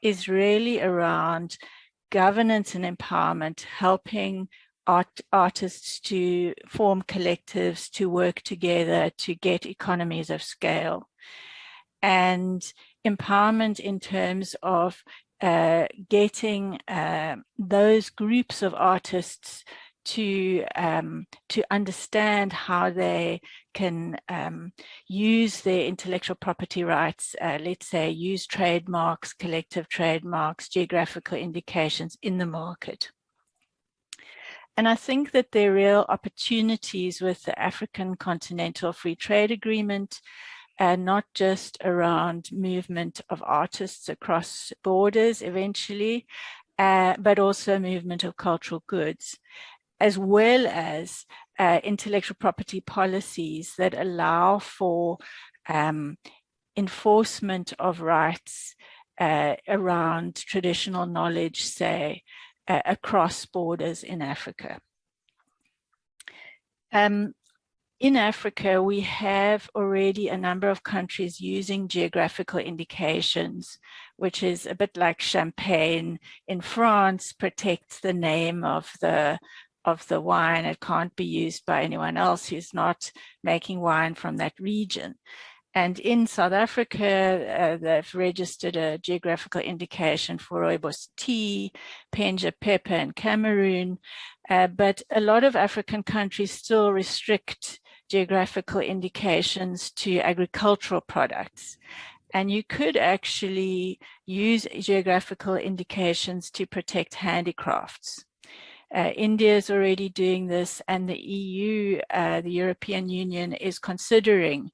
is really around governance and empowerment, helping artists to form collectives, to work together, to get economies of scale. And empowerment in terms of getting those groups of artists to understand how they can use their intellectual property rights, let's say use trademarks, collective trademarks, geographical indications in the market. And I think that there are real opportunities with the African Continental Free Trade Agreement, not just around movement of artists across borders eventually, but also movement of cultural goods, as well as intellectual property policies that allow for enforcement of rights around traditional knowledge, say, across borders in Africa. In Africa, we have already a number of countries using geographical indications, which is a bit like champagne in France protects the name of the wine. It can't be used by anyone else who's not making wine from that region. And in South Africa, they've registered a geographical indication for rooibos tea, Penja pepper in Cameroon, but a lot of African countries still restrict geographical indications to agricultural products. And you could actually use geographical indications to protect handicrafts. India is already doing this, and the EU, the European Union, is considering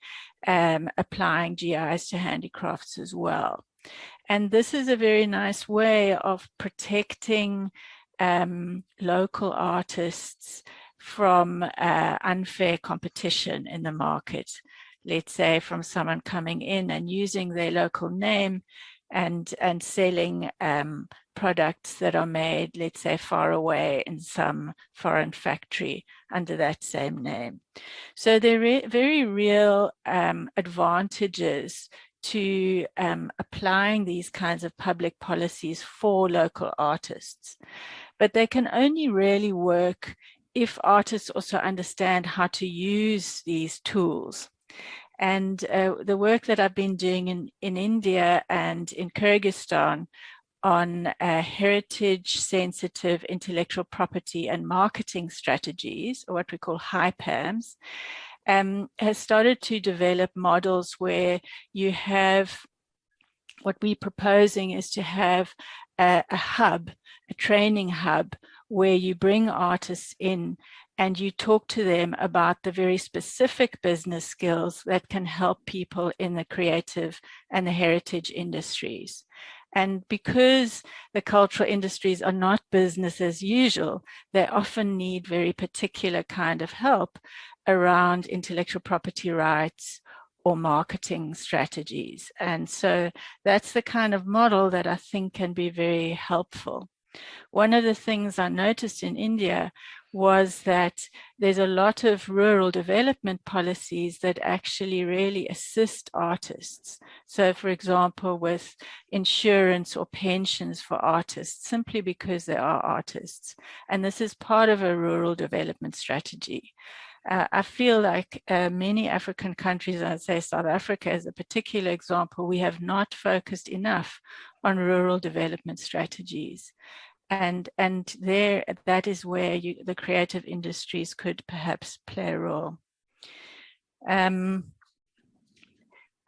applying GIs to handicrafts as well. And this is a very nice way of protecting local artists from unfair competition in the market. Let's say from someone coming in and using their local name and selling products that are made, let's say, far away in some foreign factory under that same name. So there are very real advantages to applying these kinds of public policies for local artists. But they can only really work if artists also understand how to use these tools. And the work that I've been doing in India and in Kyrgyzstan on heritage-sensitive intellectual property and marketing strategies, or what we call HIPAMs, has started to develop models where you have, what we're proposing is to have a hub, a training hub, where you bring artists in and you talk to them about the very specific business skills that can help people in the creative and the heritage industries. And because the cultural industries are not business as usual, they often need very particular kind of help around intellectual property rights or marketing strategies. And so that's the kind of model that I think can be very helpful. One of the things I noticed in India was that there's a lot of rural development policies that actually really assist artists. So for example, with insurance or pensions for artists, simply because they are artists. And this is part of a rural development strategy. I feel like many African countries, I'd say South Africa is a particular example, we have not focused enough on rural development strategies. And there, that is where the creative industries could perhaps play a role. I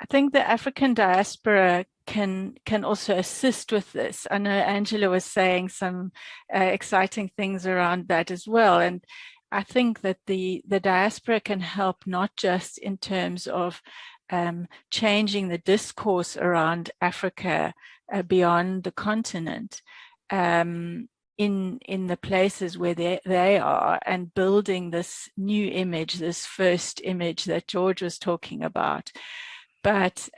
think the African diaspora can also assist with this. I know Angela was saying some exciting things around that as well. And I think that the diaspora can help not just in terms of changing the discourse around Africa beyond the continent, in the places where they are, and building this new image, this first image that George was talking about, but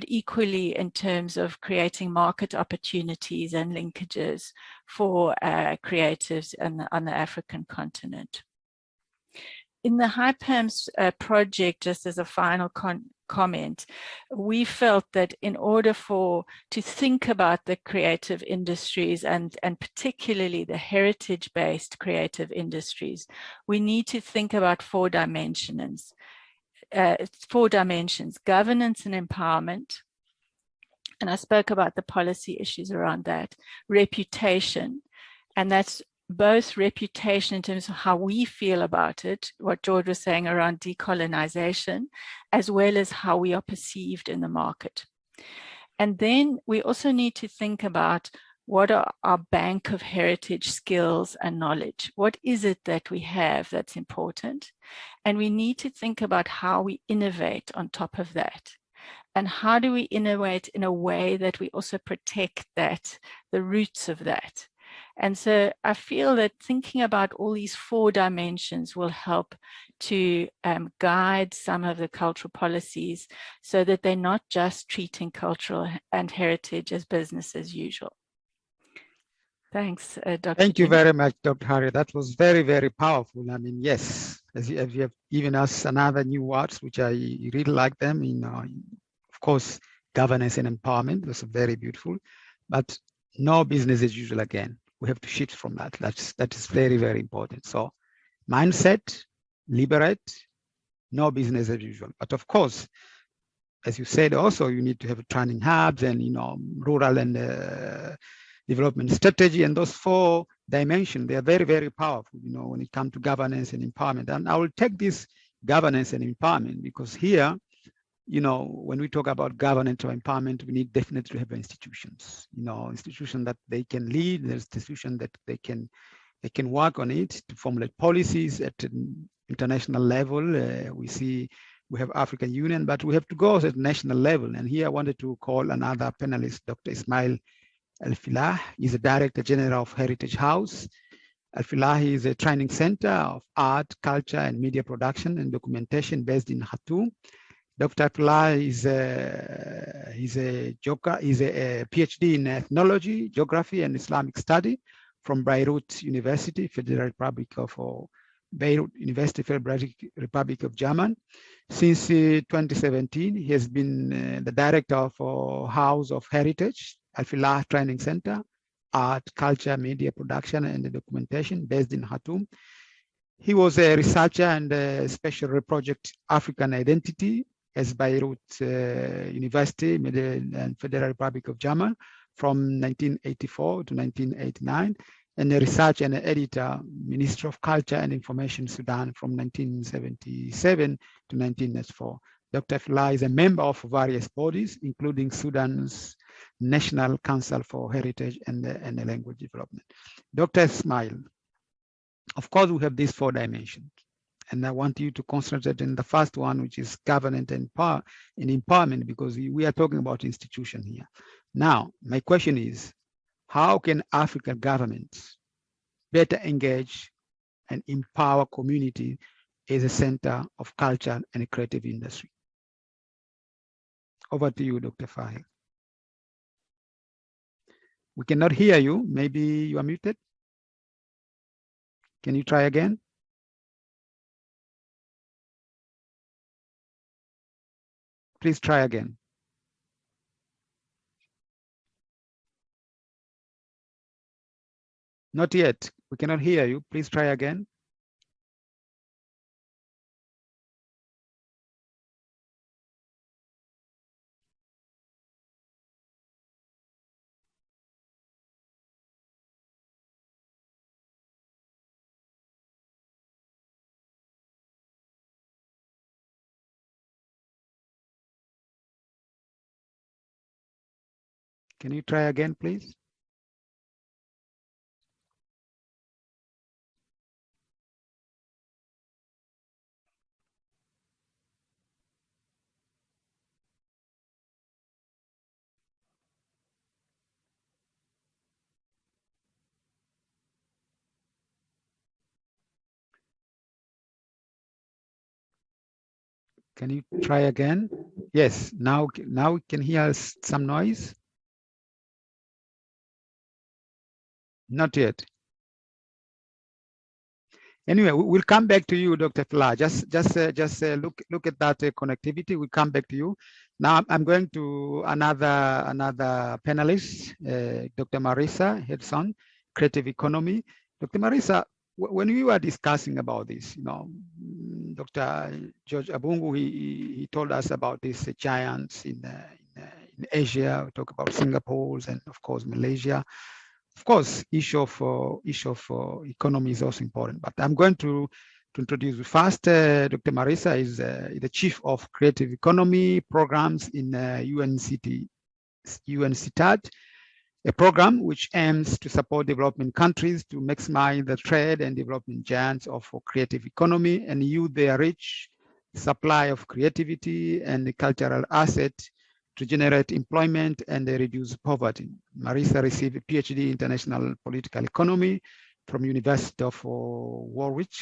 equally in terms of creating market opportunities and linkages for creatives on the African continent. In the HiPAMS project, just as a final comment, we felt that in order to think about the creative industries and particularly the heritage-based creative industries, we need to think about four dimensions, governance and empowerment. And I spoke about the policy issues around that, reputation, and that's both reputation in terms of how we feel about it, what George was saying around decolonization, as well as how we are perceived in the market. And then we also need to think about what are our bank of heritage skills and knowledge? What is it that we have that's important? And we need to think about how we innovate on top of that. And how do we innovate in a way that we also protect that, the roots of that? And so I feel that thinking about all these four dimensions will help to guide some of the cultural policies so that they're not just treating cultural and heritage as business as usual. Thanks, Dr. Thank you Jimmy. very much, Dr. Harry. That was very, very powerful. I mean, yes, as you have given us another new words, which I really like them. Of course, governance and empowerment was very beautiful, but no business as usual again. We have to shift from that. That is very, very important. So mindset, liberate, no business as usual. But of course, as you said, also you need to have training hubs and rural and development strategy, and those four dimensions, they are very, very powerful, when it comes to governance and empowerment. And I will take this governance and empowerment because here, when we talk about governance or empowerment, we need definitely to have institutions, institutions that they can lead, there's institutions that they can work on it to formulate policies at an international level. We have African Union, but we have to go at national level. And here I wanted to call another panelist, Dr. Ismail Elfadil. He's the Director General of Heritage House. Elfadil is a training center of art, culture, and media production and documentation based in Khartoum. Dr. Elfadil is a PhD in ethnology, geography, and Islamic study from Beirut University, Federal Republic of Germany. Since 2017, he has been the director of House of Heritage, Elfadil Training Center, Art, Culture, Media Production, and Documentation based in Khartoum. He was a researcher and a special project African Identity as Beirut University and Federal Republic of Germany from 1984 to 1989, and a researcher and editor, Ministry of Culture and Information, Sudan from 1977 to 1994. Dr. Elfadil is a member of various bodies, including Sudan's National Council for Heritage and Language Development. Dr. Ismail, of course, we have these four dimensions. And I want you to concentrate in the first one, which is governance and empowerment, because we are talking about institution here. Now, my question is, how can African governments better engage and empower community as a center of culture and creative industry? Over to you, Dr. Fahim. We cannot hear you. Maybe you are muted. Can you try again? Please try again. Not yet. We cannot hear you. Please try again. Can you try again, please? Can you try again? Yes, now we can hear some noise. Not yet. Anyway, we'll come back to you, Dr. Fla. Just look at that connectivity. We'll come back to you. Now I'm going to another panelist, Dr. Marisa Hedson, Creative Economy. Dr. Marisa, when we were discussing about this, Dr. George Abungu, he told us about these giants in Asia. We talk about Singapore and of course Malaysia. Of course, issue of economy is also important, but I'm going to introduce you first. Dr. Marisa is the Chief of Creative Economy Programs in UNCTAD, a program which aims to support development countries to maximize the trade and development chance of creative economy and use their rich supply of creativity and cultural assets to generate employment and reduce poverty. Marisa received a PhD in International Political Economy from University of Warwick,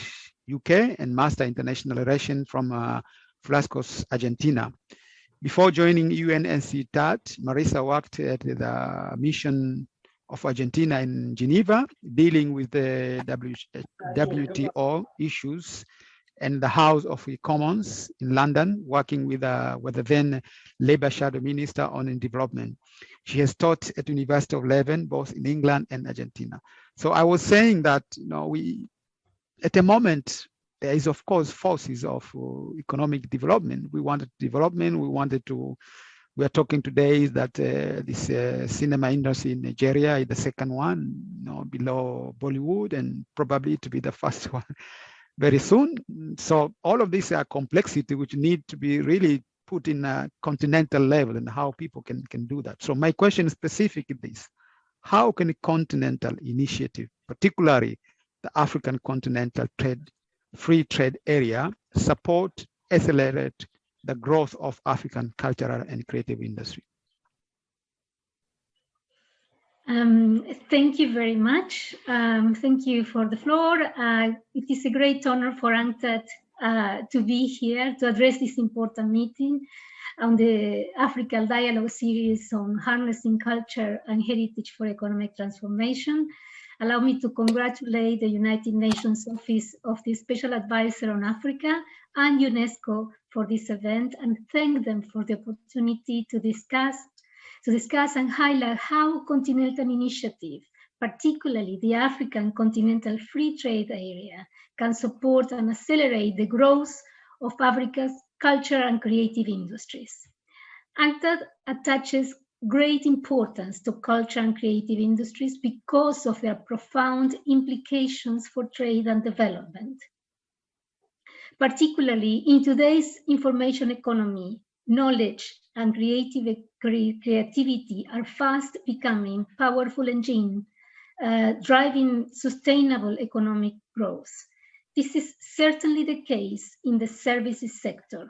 UK, and Master International Relations from Flascos, Argentina. Before joining UNCTAD, Marisa worked at the mission of Argentina in Geneva, dealing with the WTO issues, and the House of Commons in London, working with the then Labour Shadow Minister on development. She has taught at University of Leuven, both in England and Argentina. So I was saying that, at the moment, there is of course forces of economic development. We wanted development. We are talking today that this cinema industry in Nigeria is the second one, below Bollywood, and probably to be the first one very soon. So all of these are complexity which need to be really put in a continental level and how people can do that. So my question is specific in this: how can a continental initiative, particularly the African continental free trade area, support, accelerate the growth of African cultural and creative industry? Thank you very much. Thank you for the floor. It is a great honor for UNCTAD to be here to address this important meeting on the African Dialogue Series on Harnessing Culture and Heritage for Economic Transformation. Allow me to congratulate the United Nations Office of the Special Advisor on Africa and UNESCO for this event, and thank them for the opportunity to discuss and highlight how continental initiative, particularly the African Continental Free Trade Area, can support and accelerate the growth of Africa's culture and creative industries. UNCTAD attaches great importance to culture and creative industries because of their profound implications for trade and development. Particularly in today's information economy, knowledge and creativity are fast becoming powerful engines driving sustainable economic growth. This is certainly the case in the services sector.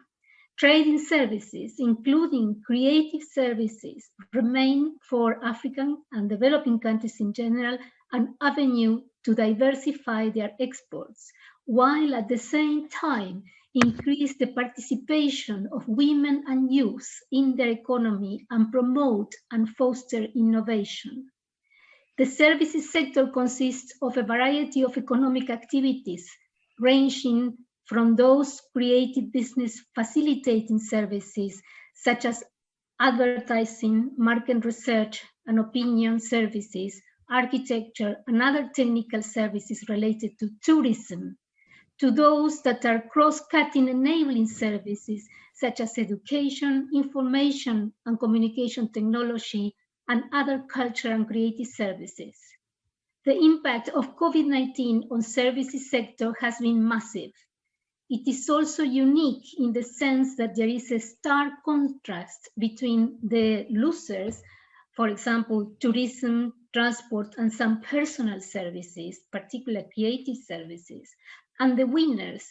Trading services, including creative services, remain for African and developing countries in general an avenue to diversify their exports, while at the same time increase the participation of women and youth in their economy and promote and foster innovation. The services sector consists of a variety of economic activities, ranging from those creative business facilitating services, such as advertising, market research, and opinion services, architecture, and other technical services related to tourism, to those that are cross-cutting enabling services, such as education, information, and communication technology, and other cultural and creative services. The impact of COVID-19 on services sector has been massive. It is also unique in the sense that there is a stark contrast between the losers, for example, tourism, transport, and some personal services, particularly creative services, and the winners,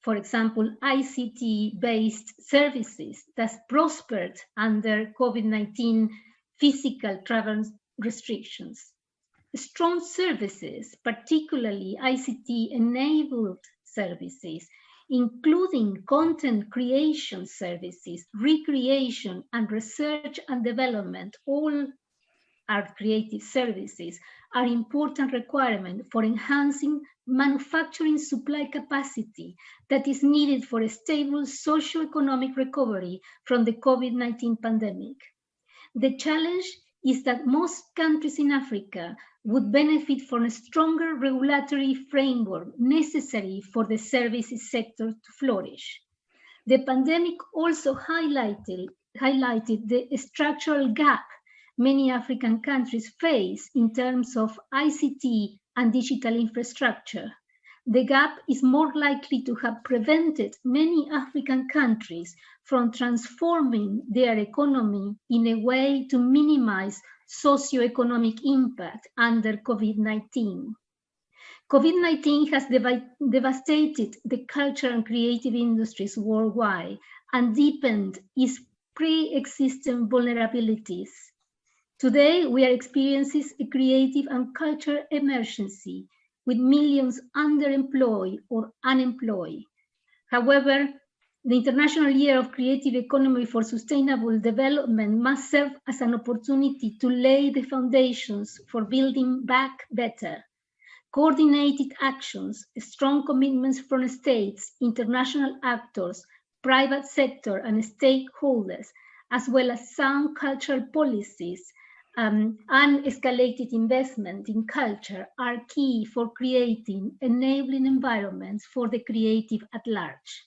for example, ICT-based services that prospered under COVID-19 physical travel restrictions. Strong services, particularly ICT-enabled services, including content creation services, recreation, and research and development, all are creative services, are important requirements for enhancing manufacturing supply capacity that is needed for a stable socio-economic recovery from the COVID-19 pandemic. The challenge is that most countries in Africa would benefit from a stronger regulatory framework necessary for the services sector to flourish. The pandemic also highlighted the structural gap many African countries face in terms of ICT and digital infrastructure. The gap is more likely to have prevented many African countries from transforming their economy in a way to minimize socioeconomic impact under COVID-19. COVID-19 has devastated the cultural and creative industries worldwide and deepened its pre-existing vulnerabilities. Today, we are experiencing a creative and cultural emergency with millions underemployed or unemployed. However, the International Year of Creative Economy for Sustainable Development must serve as an opportunity to lay the foundations for building back better. Coordinated actions, strong commitments from states, international actors, private sector, and stakeholders, as well as sound cultural policies, and escalated investment in culture are key for creating enabling environments for the creative at large.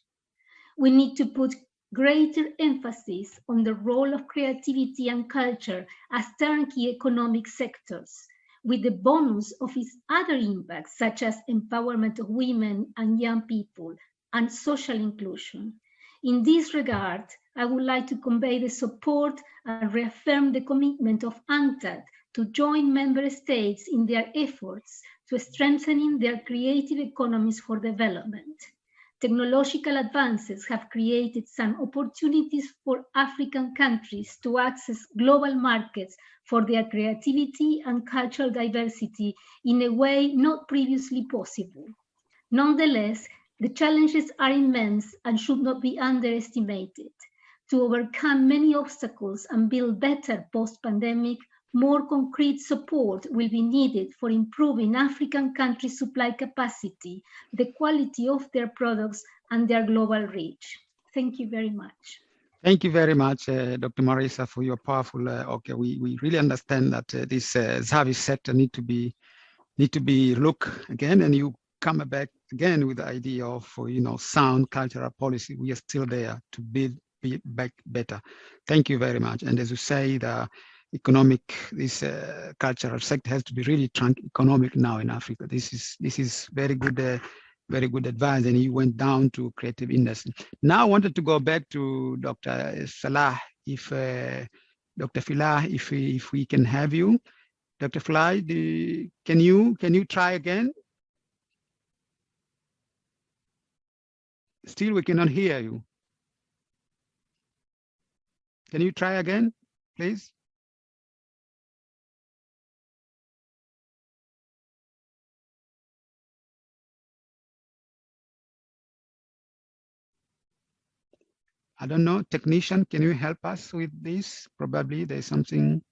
We need to put greater emphasis on the role of creativity and culture as turnkey economic sectors, with the bonus of its other impacts, such as empowerment of women and young people and social inclusion. In this regard, I would like to convey the support and reaffirm the commitment of UNCTAD to join member states in their efforts to strengthening their creative economies for development. Technological advances have created some opportunities for African countries to access global markets for their creativity and cultural diversity in a way not previously possible. Nonetheless, the challenges are immense and should not be underestimated. To overcome many obstacles and build better post-pandemic, more concrete support will be needed for improving African countries' supply capacity, the quality of their products, and their global reach. Thank you very much. Thank you very much, Dr. Marisa, for your powerful. We really understand that this service sector need to be looked again, and you come back again with the idea of sound cultural policy. We are still there to build back better. Thank you very much. And as you say, the cultural sector has to be really economic now in Africa. This is very good advice, and you went down to creative industry. Now I wanted to go back to Dr. Salah, Dr. Filah, if we can have you. Dr. Filah, can you try again? Still, we cannot hear you. Can you try again, please? I don't know, technician, can you help us with this? Probably there's something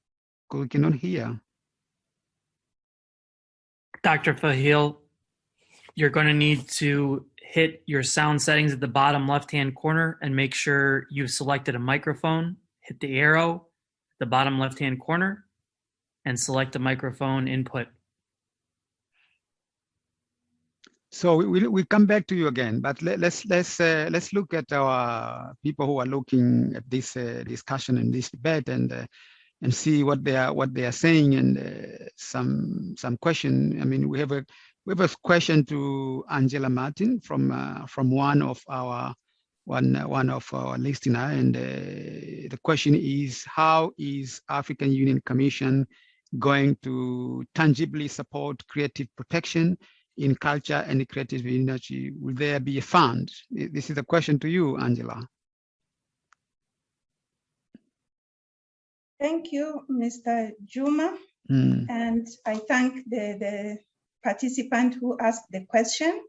we cannot hear. Dr. Fahil, you're going to need to hit your sound settings at the bottom left-hand corner and make sure you've selected a microphone. Hit the arrow at the bottom left-hand corner and select a microphone input. So we'll come back to you again, but let's look at our people who are looking at this discussion and this debate and see what they are saying and some question. I mean, we have a question to Angela Martin from one of our listener, and the question is, how is African Union Commission going to tangibly support creative protection in culture and creative industry? Will there be a fund? This is a question to you, Angela. Thank you, Mr. Juma. And I thank the participant who asked the question.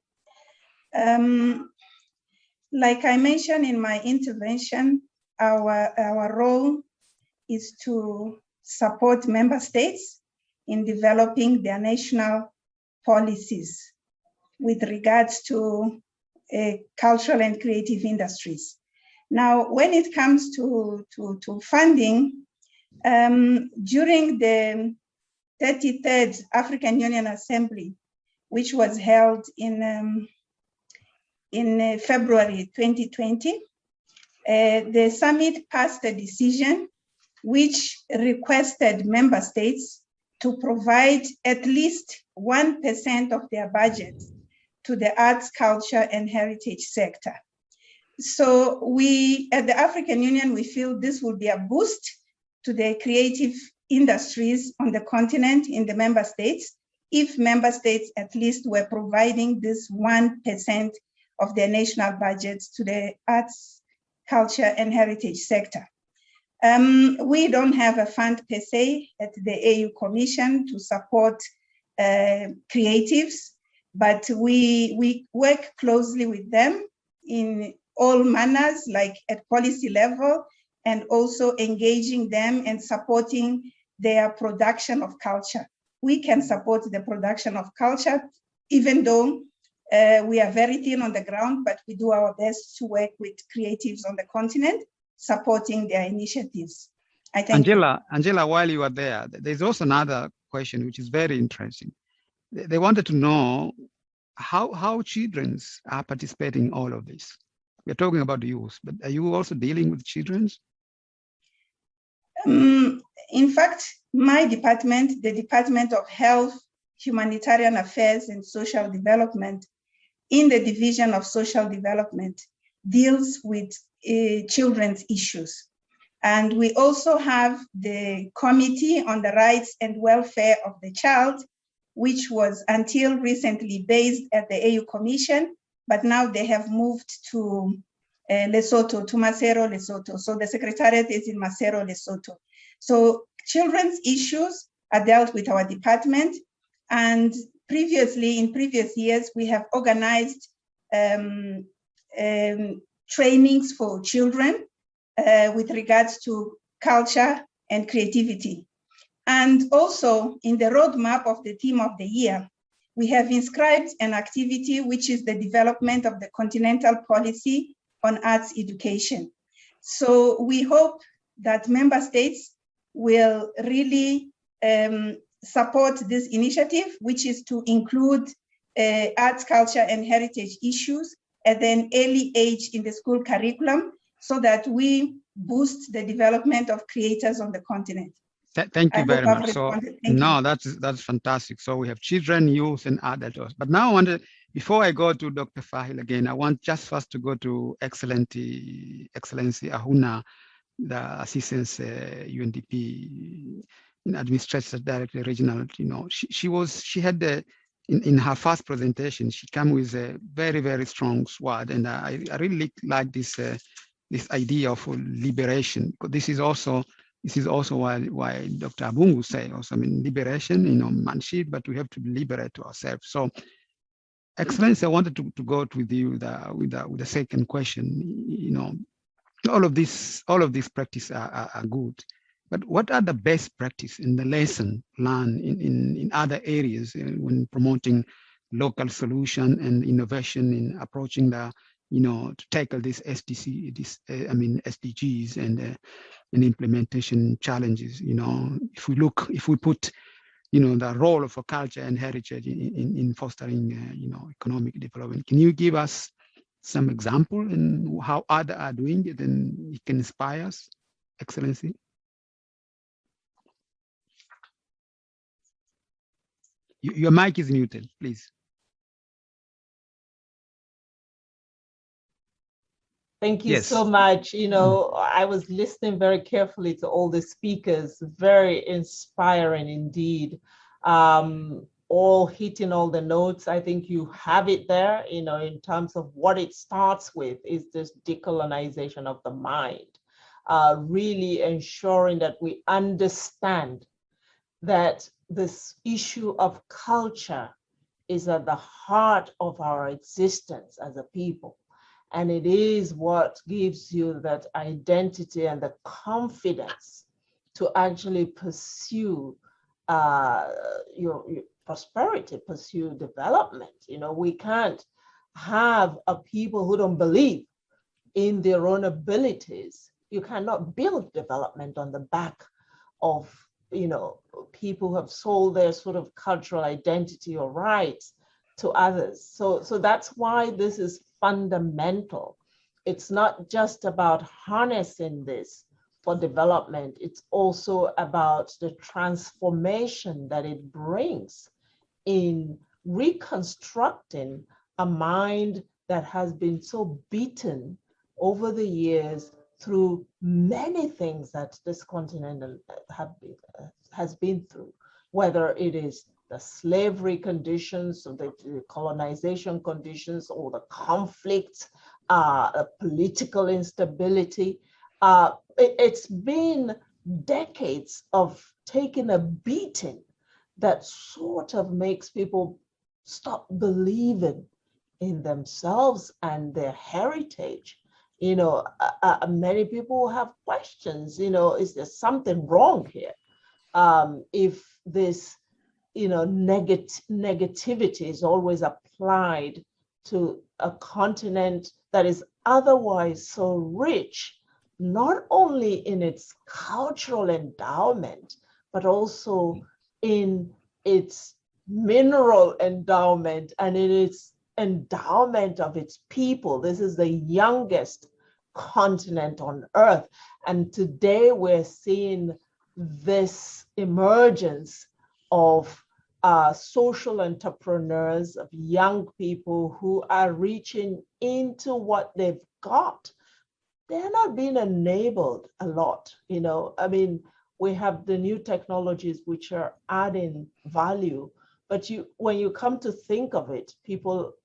Like I mentioned in my intervention, our role is to support member states in developing their national policies with regards to cultural and creative industries. Now, when it comes to funding, during the 33rd African Union Assembly, which was held in February 2020, the summit passed a decision which requested member states to provide at least 1% of their budget to the arts, culture, and heritage sector. So we, at the African Union, we feel this will be a boost to the creative industries on the continent in the member states, if member states at least were providing this 1% of their national budgets to the arts, culture, and heritage sector. We don't have a fund per se at the AU Commission to support creatives, but we work closely with them in all manners, like at policy level, and also engaging them and supporting their production of culture. We can support the production of culture, even though we are very thin on the ground, but we do our best to work with creatives on the continent, supporting their initiatives. I thank Angela, while you are there, there's also another question which is very interesting. They wanted to know how children are participating in all of this. We're talking about youth, but are you also dealing with children? In fact, my department, the Department of Health, Humanitarian Affairs and Social Development, in the Division of Social Development, deals with children's issues. And we also have the Committee on the Rights and Welfare of the Child, which was until recently based at the AU Commission, but now they have moved to Lesotho, to Maseru, Lesotho. So the Secretariat is in Maseru, Lesotho. So children's issues are dealt with our department. And previously, in previous years, we have organized trainings for children with regards to culture and creativity. And also in the roadmap of the theme of the year, we have inscribed an activity which is the development of the continental policy on arts education. So we hope that member states will really support this initiative, which is to include arts, culture, and heritage issues at an early age in the school curriculum, so that we boost the development of creators on the continent. Thank you very much. So, no, that's fantastic. So we have children, youth, and adults. But now I want to, before I go to Dr. Fahil again, I want just first to go to Excellency Ahuna, the Assistant UNDP Administrative Director Regional. You know, she had in her first presentation, she came with a very, very strong sword, and I really like this this idea of liberation. This is also why Dr. Abungu say also, I mean, liberation, you know, manship, but we have to liberate ourselves. So, Excellency, I wanted to go with you with the second question. You know, all of these practices are good, but what are the best practice and the lesson learned in other areas when promoting local solution and innovation in approaching the, you know, to tackle this SDGs and implementation challenges? You know, if we put, you know, the role of a culture and heritage in fostering, you know, economic development, can you give us some example in how others are doing it and it can inspire us, Excellency? Your mic is muted, please. Thank you so much. You know, I was listening very carefully to all the speakers, very inspiring indeed. All hitting all the notes. I think you have it there, you know, in terms of what it starts with is this decolonization of the mind, really ensuring that we understand that this issue of culture is at the heart of our existence as a people. And it is what gives you that identity and the confidence to actually pursue your prosperity, pursue development. You know, we can't have a people who don't believe in their own abilities. You cannot build development on the back of, you know, people who have sold their sort of cultural identity or rights to others. So that's why this is fundamental. It's not just about harnessing this for development, it's also about the transformation that it brings in reconstructing a mind that has been so beaten over the years through many things that this continent has been through, whether it is the slavery conditions, or the colonization conditions, or the conflicts, political instability. It's been decades of taking a beating that sort of makes people stop believing in themselves and their heritage. You know, many people have questions, you know, is there something wrong here? If this, you know, negativity is always applied to a continent that is otherwise so rich, not only in its cultural endowment, but also in its mineral endowment and in its endowment of its people. This is the youngest continent on earth. And today we're seeing this emergence of social entrepreneurs, of young people who are reaching into what they've got. They're not being enabled a lot, you know. I mean, we have the new technologies which are adding value, but when you come to think of it,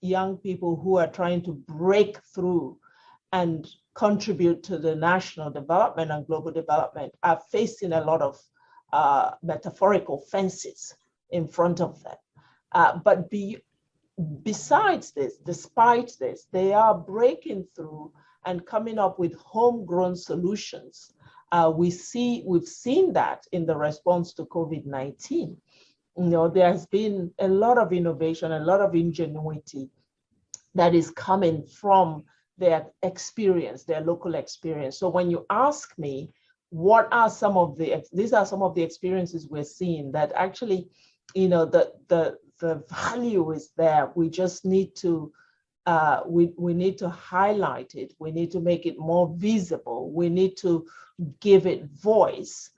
young people who are trying to break through and contribute to the national development and global development are facing a lot of metaphorical fences in front of them. But besides this, despite this, they are breaking through and coming up with homegrown solutions. We've seen that in the response to COVID-19. You know, there's been a lot of innovation, a lot of ingenuity that is coming from their experience, their local experience. So when you ask me, what are these are some of the experiences we're seeing that actually, you know, the value is there. We just need to, we need to highlight it. We need to make it more visible. We need to give it voice.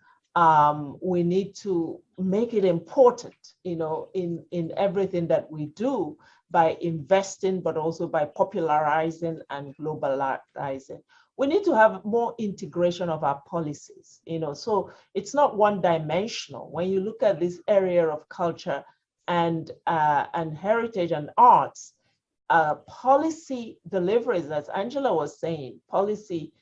We need to make it important, you know, in everything that we do, by investing, but also by popularizing and globalizing. We need to have more integration of our policies, you know, so it's not one dimensional. When you look at this area of culture and heritage and arts, policy deliveries, as Angela was saying, policy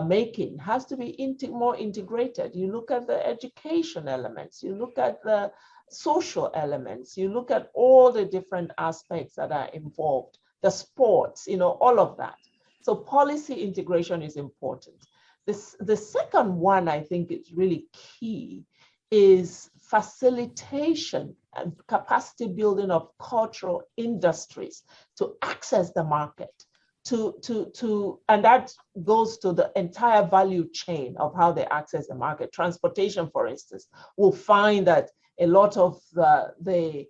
making has to be more integrated. You look at the education elements, you look at the social elements, you look at all the different aspects that are involved, the sports, all of that. So policy integration is important. The second one I think is really key is facilitation and capacity building of cultural industries to access the market, and that goes to the entire value chain of how they access the market. Transportation, for instance, will find that a lot of the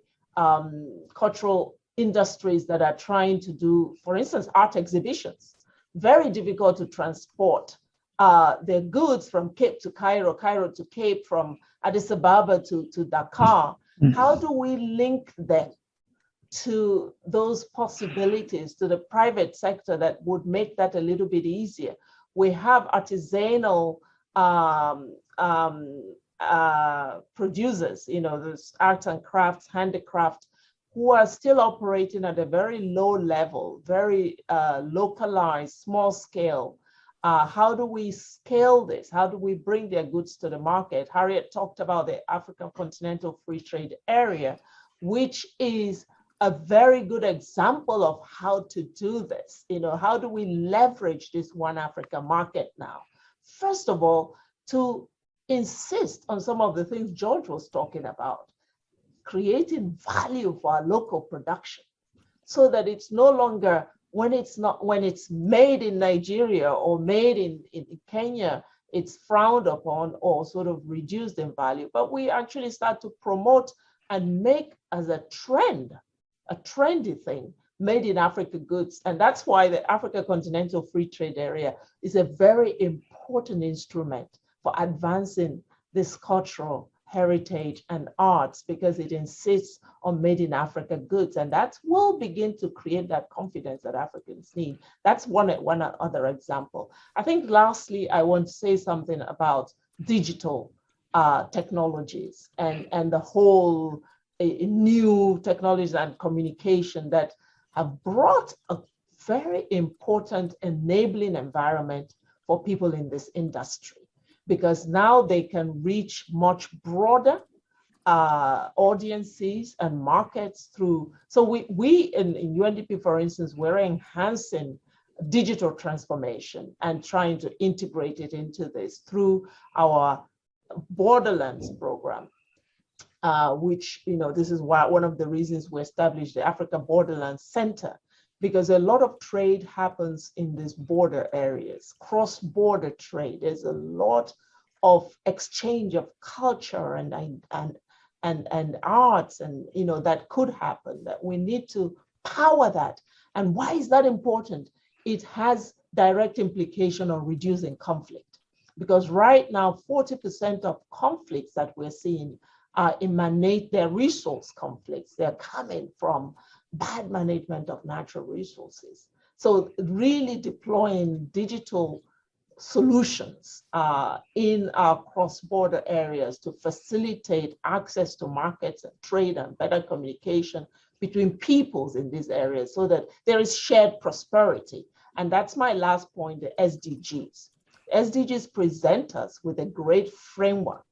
cultural industries that are trying to do, for instance, art exhibitions, very difficult to transport their goods from Cape to Cairo, Cairo to Cape, from Addis Ababa to Dakar. How do we link them to those possibilities, to the private sector that would make that a little bit easier? We have artisanal producers, those arts and crafts, handicraft, who are still operating at a very low level, very localized, small scale. How do we scale this? How do we bring their goods to the market? Harriet talked about the African Continental Free Trade Area, which is a very good example of how to do this. How do we leverage this One Africa market now? First of all, to insist on some of the things George was talking about, creating value for our local production, so that it's no longer, when it's made in Nigeria or made in Kenya, it's frowned upon or sort of reduced in value, but we actually start to promote and make as a trend, a trendy thing, made in Africa goods. And that's why the Africa Continental Free Trade Area is a very important instrument for advancing this cultural heritage and arts, because it insists on made in Africa goods, and that will begin to create that confidence that Africans need. That's one other example. I think lastly, I want to say something about digital technologies and the whole new technologies and communication that have brought a very important enabling environment for people in this industry, because now they can reach much broader audiences and markets through. So we in UNDP, for instance, we're enhancing digital transformation and trying to integrate it into this through our Borderlands program, which, this is why one of the reasons we established the Africa Borderlands Center, because a lot of trade happens in these border areas, cross-border trade. There's a lot of exchange of culture and arts, and that could happen, that we need to power that. And why is that important? It has direct implication on reducing conflict, because right now 40% of conflicts that we're seeing they're resource conflicts. They're coming from bad management of natural resources. So really deploying digital solutions in our cross-border areas to facilitate access to markets and trade and better communication between peoples in these areas, so that there is shared prosperity. And that's my last point, the SDGs. SDGs present us with a great framework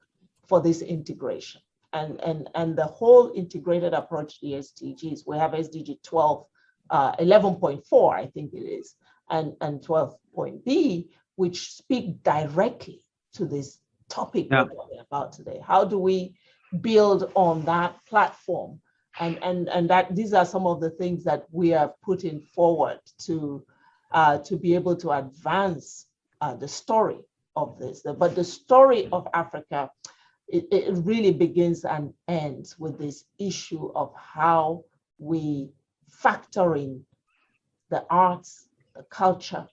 for this integration. And the whole integrated approach to the SDGs, we have SDG 11.4, I think it is, and 12.B, which speak directly to this topic we're talking about today. How do we build on that platform? And that these are some of the things that we are putting forward to be able to advance the story of this. But the story of Africa, it really begins and ends with this issue of how we factor in the arts, the culture,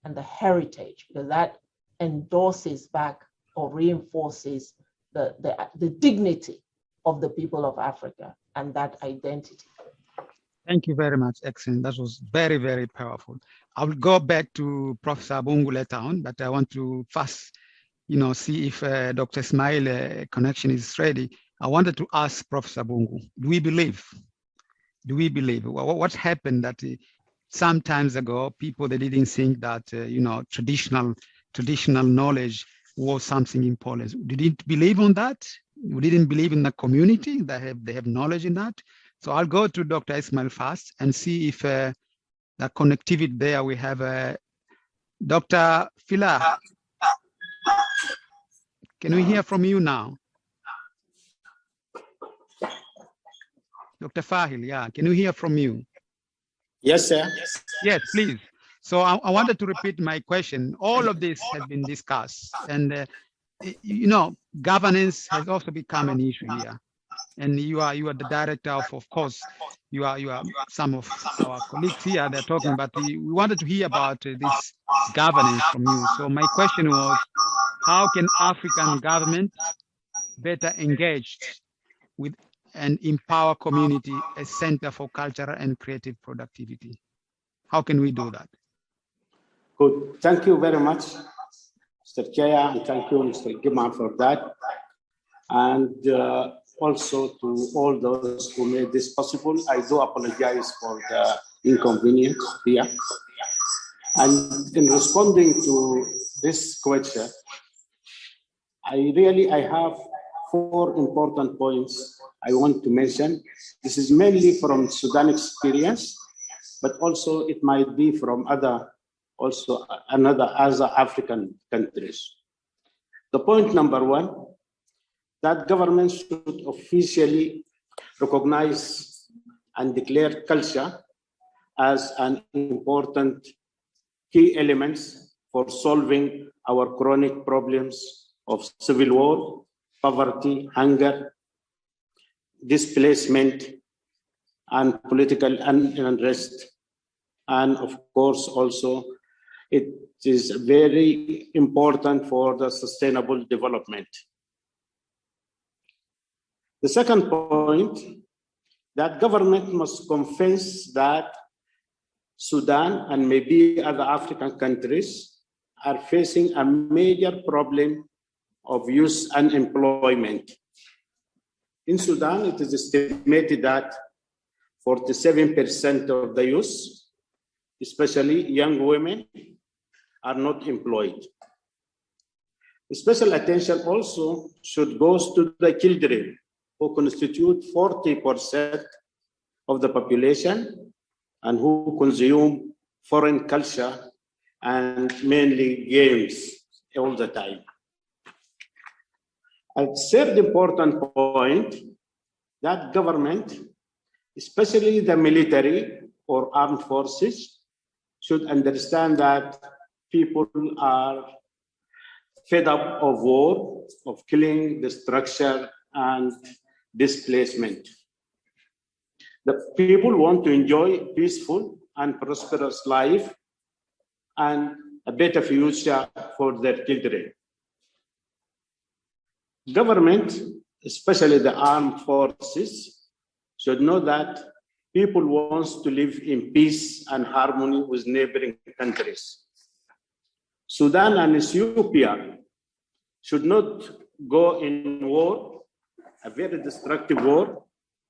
and the heritage, because that endorses back or reinforces the dignity of the people of Africa and that identity. Thank you very much, excellent. That was very, very powerful. I will go back to Professor Bungu later on, but I want to first, see if Dr. Ismail connection is ready. I wanted to ask Professor Bungu, do we believe what happened that some times ago, people, they didn't think that, traditional traditional knowledge was something important. We didn't believe on that. We didn't believe in the community that they have knowledge in that. So I'll go to Dr. Ismail first and see if the connectivity there we have Dr. Fila. Can we hear from you now? Dr. Fahil, yeah, can we hear from you? Yes, sir. Yes, please. So I wanted to repeat my question. All of this has been discussed, and you know, governance has also become an issue here. And you are the director of course, you are some of our colleagues here. They're talking about we wanted to hear about this governance from you. So my question was, how can African government better engaged with and empower community as center for cultural and creative productivity? How can we do that? Good. Thank you very much, Mr. Chair, and thank you, Mr. Gima, for that. And also to all those who made this possible. I do apologize for the inconvenience here. And in responding to this question, I have 4 important points I want to mention. This is mainly from Sudan experience, but also it might be from other African countries. The point number 1, that governments should officially recognize and declare culture as an important key element for solving our chronic problems of civil war, poverty, hunger, displacement, and political unrest. And of course, also, it is very important for the sustainable development. The second point, that government must confess that Sudan and maybe other African countries are facing a major problem of youth unemployment. In Sudan, it is estimated that 47% of the youth, especially young women, are not employed. Special attention also should go to the children, who constitute 40% of the population and who consume foreign culture and mainly games all the time. A third important point, that government, especially the military or armed forces, should understand that people are fed up of war, of killing, destruction, and displacement. The people want to enjoy peaceful and prosperous life and a better future for their children. Government, especially the armed forces, should know that people want to live in peace and harmony with neighboring countries. Sudan and Ethiopia should not go in war, a very destructive war,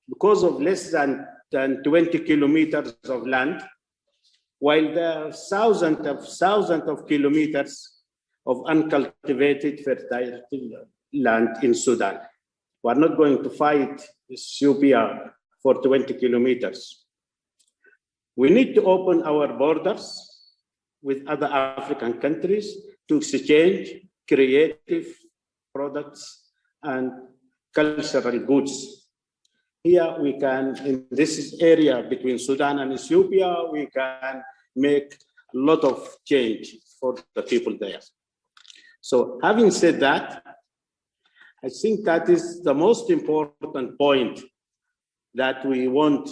because of less than 20 kilometers of land, while there are thousands of kilometers of uncultivated fertile land in Sudan. We are not going to fight Ethiopia for 20 kilometers. We need to open our borders with other African countries to exchange creative products and cultural goods. Here we can, in this area between Sudan and Ethiopia, we can make a lot of change for the people there. So having said that, I think that is the most important point that we want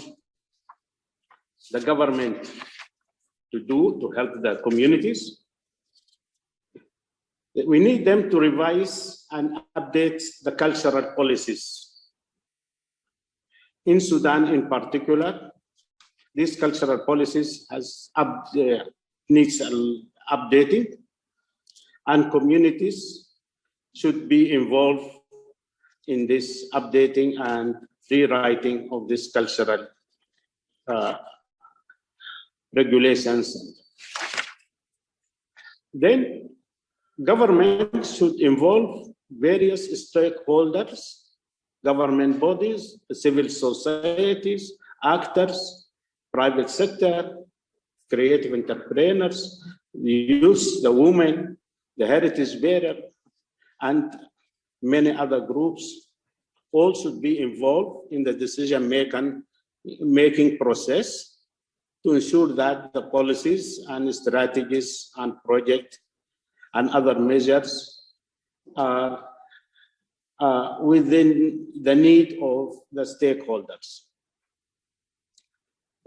the government to do to help the communities. We need them to revise and update the cultural policies. In Sudan in particular, these cultural policies needs updating, and communities should be involved in this updating and rewriting of this cultural regulations. Then Government should involve various stakeholders, government bodies, civil societies, actors, private sector, creative entrepreneurs, the youth, the women, the heritage bearer, and many other groups. All should be involved in the decision-making process to ensure that the policies and strategies and projects and other measures are within the need of the stakeholders.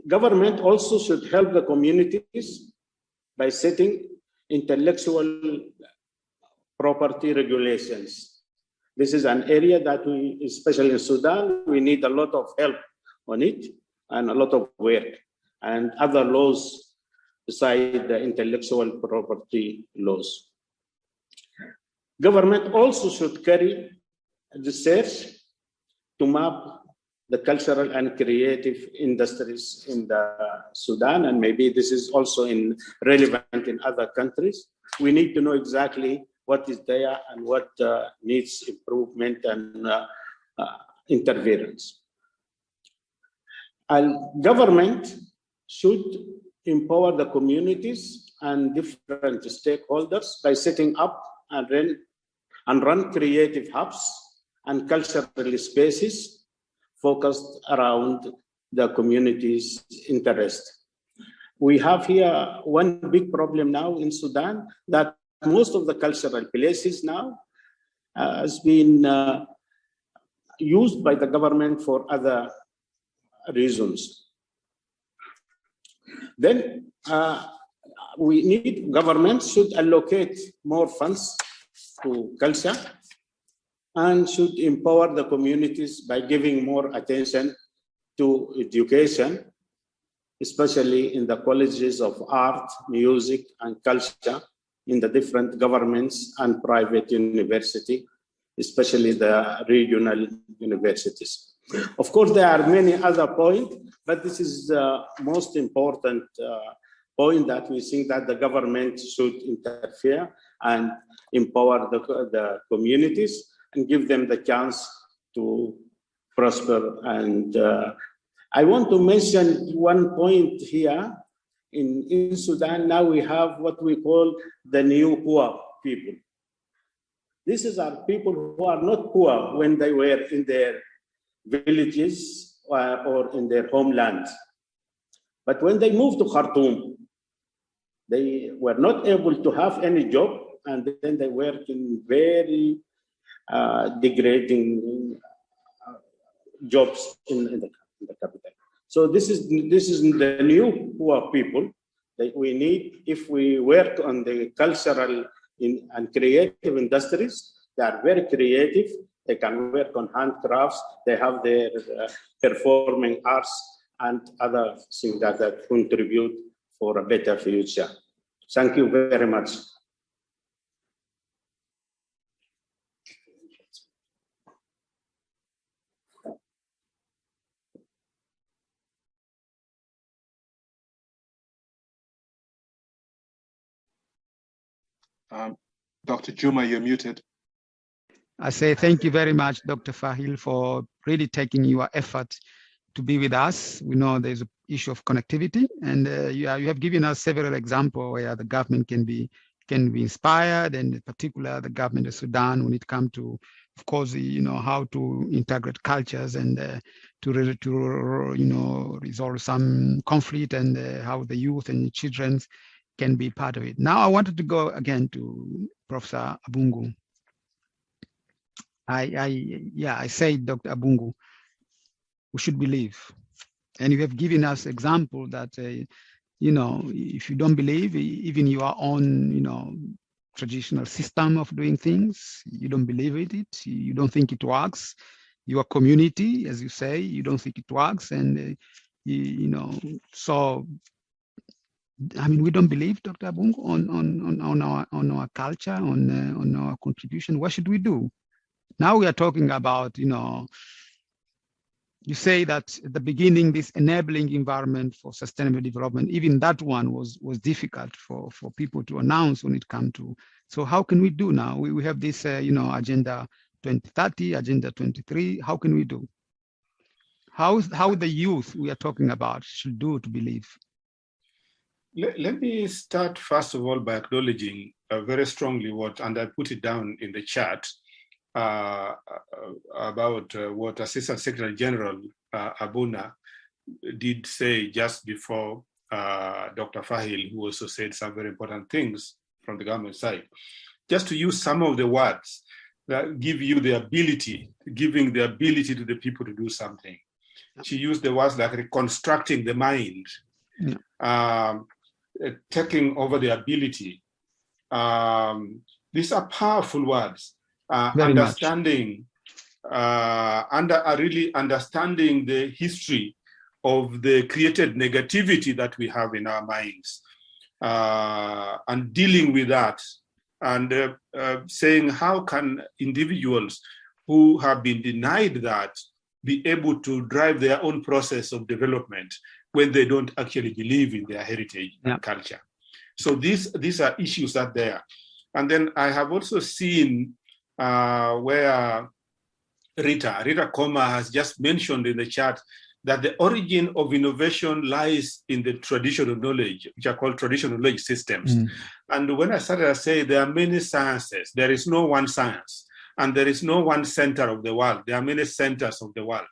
Government also should help the communities by setting intellectual property regulations. This is an area that we, especially in Sudan, we need a lot of help on it and a lot of work, and other laws beside the intellectual property laws. Government also should carry research to map the cultural and creative industries in the Sudan, and maybe this is also relevant in other countries. We need to know exactly what is there and what needs improvement and interference. And government should empower the communities and different stakeholders by setting up and run creative hubs and cultural spaces focused around the community's interest. We have here one big problem now in Sudan, that most of the cultural places now has been used by the government for other reasons. Then we need, government should allocate more funds to culture and should empower the communities by giving more attention to education, especially in the colleges of art, music, and culture in the different governments and private universities, especially the regional universities. Of course, there are many other points, but this is the most important point that we think that the government should interfere and empower the communities and give them the chance to prosper. And I want to mention one point here. In Sudan, now we have what we call the new poor people. These are people who are not poor when they were in their villages or in their homeland. But when they moved to Khartoum, they were not able to have any job, and then they worked in very degrading jobs in the capital. So this is the new poor people that we need. If we work on the cultural and creative industries, they are very creative. They can work on handcrafts. They have their performing arts and other things that contribute for a better future. Thank you very much. Dr. Juma, you're muted. I say thank you very much, Dr. Fahil, for really taking your effort to be with us. We know there's an issue of connectivity, and you have given us several examples where the government can be inspired, and in particular the government of Sudan when it comes to, of course, how to integrate cultures and to resolve some conflict, and how the youth and the children can be part of it. Now I wanted to go again to Professor Abungu. I say, Dr. Abungu, we should believe. And you have given us example that, if you don't believe, even your own, traditional system of doing things, you don't believe it, you don't think it works. Your community, as you say, you don't think it works. And, so, I mean, we don't believe, Dr. Abungu, on our culture, on our contribution. What should we do? Now we are talking about, you say that at the beginning, this enabling environment for sustainable development, even that one was difficult for people to announce when it comes to. So how can we do now? We have this, Agenda 2030, Agenda 23. How can we do? How the youth we are talking about should do to believe? Let me start, first of all, by acknowledging very strongly and I put it down in the chat, about what Assistant Secretary General Abuna did say just before Dr. Fahil, who also said some very important things from the government side. Just to use some of the words that give you the ability, giving the ability to the people to do something. She used the words like reconstructing the mind, taking over the ability. These are powerful words. Understanding, really understanding the history of the created negativity that we have in our minds, and dealing with that, and saying how can individuals who have been denied that be able to drive their own process of development when they don't actually believe in their heritage and culture. So these are issues that are there. And then I have also seen where Rita Koma has just mentioned in the chat that the origin of innovation lies in the traditional knowledge, which are called traditional knowledge systems. And when I started to say there are many sciences, there is no one science, and there is no one center of the world. There are many centers of the world.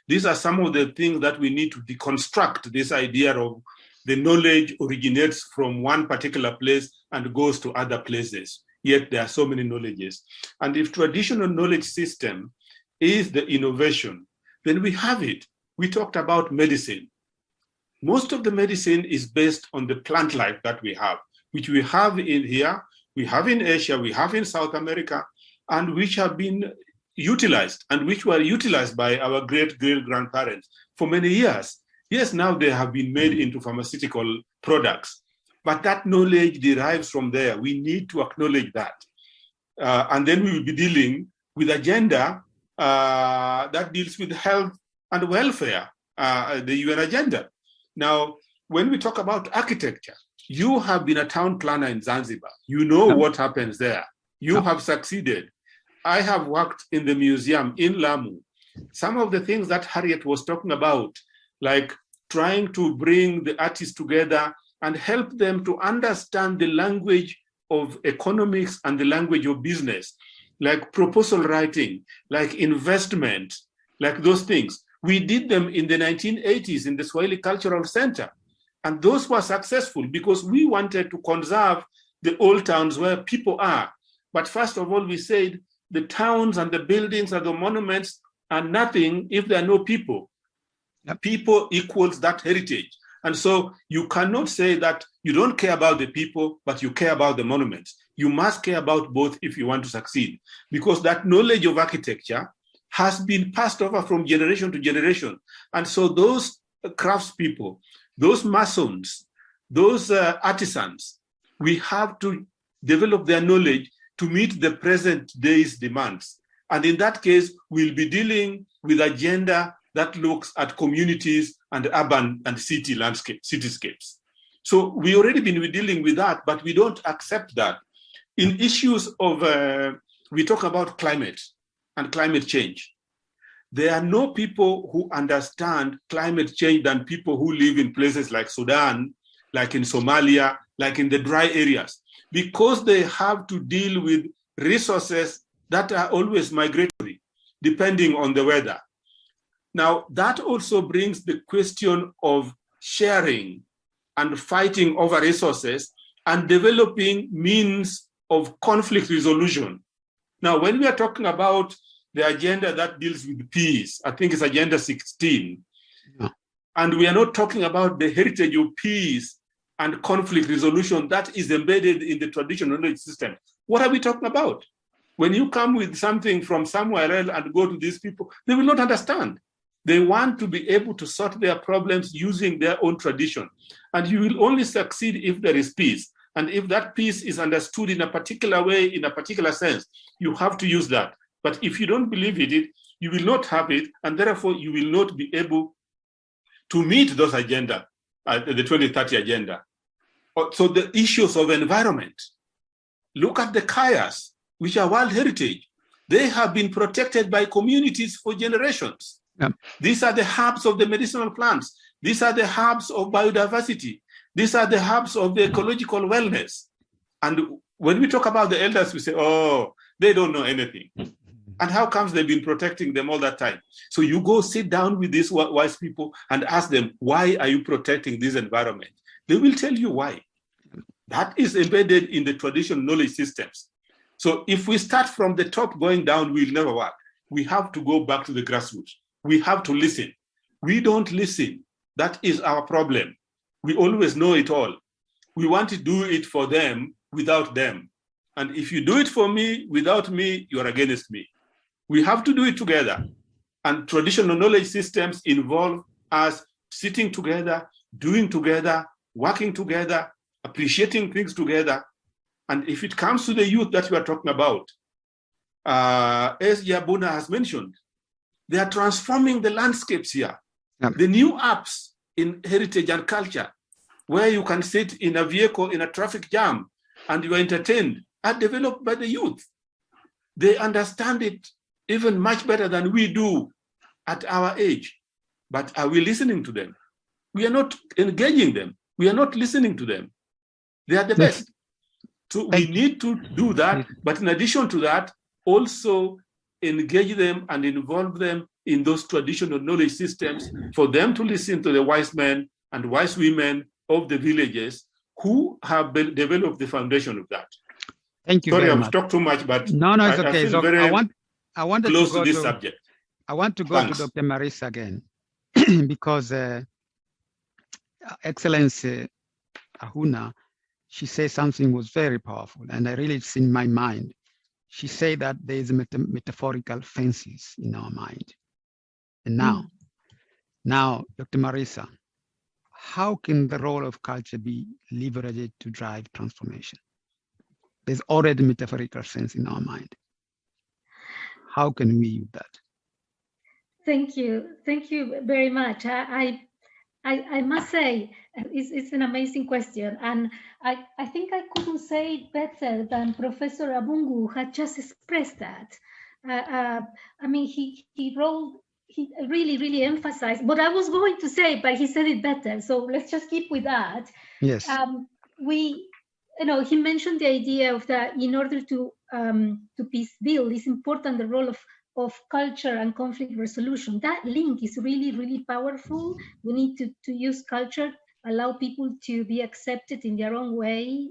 These are some of the things that we need to deconstruct, this idea of the knowledge originates from one particular place and goes to other places. Yet there are so many knowledges. And if traditional knowledge system is the innovation, then we have it. We talked about medicine. Most of the medicine is based on the plant life that we have, which we have in here, we have in Asia, we have in South America, and which have been utilized and which were utilized by our great-great-grandparents for many years. Yes, now they have been made into pharmaceutical products, but that knowledge derives from there. We need to acknowledge that. And then we will be dealing with agenda that deals with health and welfare, the UN agenda. Now, when we talk about architecture, you have been a town planner in Zanzibar. You know what happens there. You have succeeded. I have worked in the museum in Lamu. Some of the things that Harriet was talking about, like trying to bring the artists together and help them to understand the language of economics and the language of business, like proposal writing, like investment, like those things. We did them in the 1980s in the Swahili Cultural Center. And those were successful because we wanted to conserve the old towns where people are. But first of all, we said the towns and the buildings and the monuments are nothing if there are no people. People equals that heritage. And so you cannot say that you don't care about the people, but you care about the monuments. You must care about both if you want to succeed, because that knowledge of architecture has been passed over from generation to generation. And so those craftspeople, those masons, those artisans, we have to develop their knowledge to meet the present day's demands. And in that case, we'll be dealing with agenda that looks at communities and urban and city cityscapes. So we already been dealing with that, but we don't accept that. In issues of, we talk about climate and climate change. There are no people who understand climate change than people who live in places like Sudan, like in Somalia, like in the dry areas, because they have to deal with resources that are always migratory, depending on the weather. Now, that also brings the question of sharing and fighting over resources and developing means of conflict resolution. Now, when we are talking about the agenda that deals with peace, I think it's Agenda 16, and we are not talking about the heritage of peace and conflict resolution that is embedded in the traditional knowledge system. What are we talking about? When you come with something from somewhere else and go to these people, they will not understand. They want to be able to sort their problems using their own tradition. And you will only succeed if there is peace. And if that peace is understood in a particular way, in a particular sense, you have to use that. But if you don't believe in it, you will not have it, and therefore you will not be able to meet those agenda, the 2030 agenda. So the issues of environment, look at the kayas, which are World Heritage. They have been protected by communities for generations. Yeah. These are the hubs of the medicinal plants. These are the hubs of biodiversity. These are the hubs of the ecological wellness. And when we talk about the elders, we say, oh, they don't know anything. And how comes they've been protecting them all that time? So you go sit down with these wise people and ask them, why are you protecting this environment? They will tell you why. That is embedded in the traditional knowledge systems. So if we start from the top going down, we'll never work. We have to go back to the grassroots. We have to listen. We don't listen. That is our problem. We always know it all. We want to do it for them without them. And if you do it for me without me, you're against me. We have to do it together. And traditional knowledge systems involve us sitting together, doing together, working together, appreciating things together. And if it comes to the youth that we are talking about, as Yabuna has mentioned, they are transforming the landscapes here. Yep. The new apps in heritage and culture, where you can sit in a vehicle in a traffic jam and you are entertained, are developed by the youth. They understand it even much better than we do at our age. But are we listening to them? We are not engaging them. We are not listening to them. They are the best. So we need to do that. But in addition to that, also engage them and involve them in those traditional knowledge systems for them to listen to the wise men and wise women of the villages who have developed the foundation of that. Thank you. Sorry, very I've much. talked too much, but no, it's okay. I feel So very I wanted close to go to this subject. I want to go Thanks. to Dr. Marisa again because Excellency Ahuna, she said something was very powerful, and I really it's in my mind. She said that there is metaphorical fences in our mind. And now, Dr. Marisa, how can the role of culture be leveraged to drive transformation? There's already metaphorical sense in our mind. How can we use that? Thank you very much. I must say it's an amazing question, and I think I couldn't say it better than Professor Abungu had just expressed that. I mean, he really emphasized what I was going to say, but he said it better. So let's just keep with that. Yes. He mentioned the idea of that in order to peace build, it's important the role of culture and conflict resolution. That link is really powerful. We need to use culture, allow people to be accepted in their own way.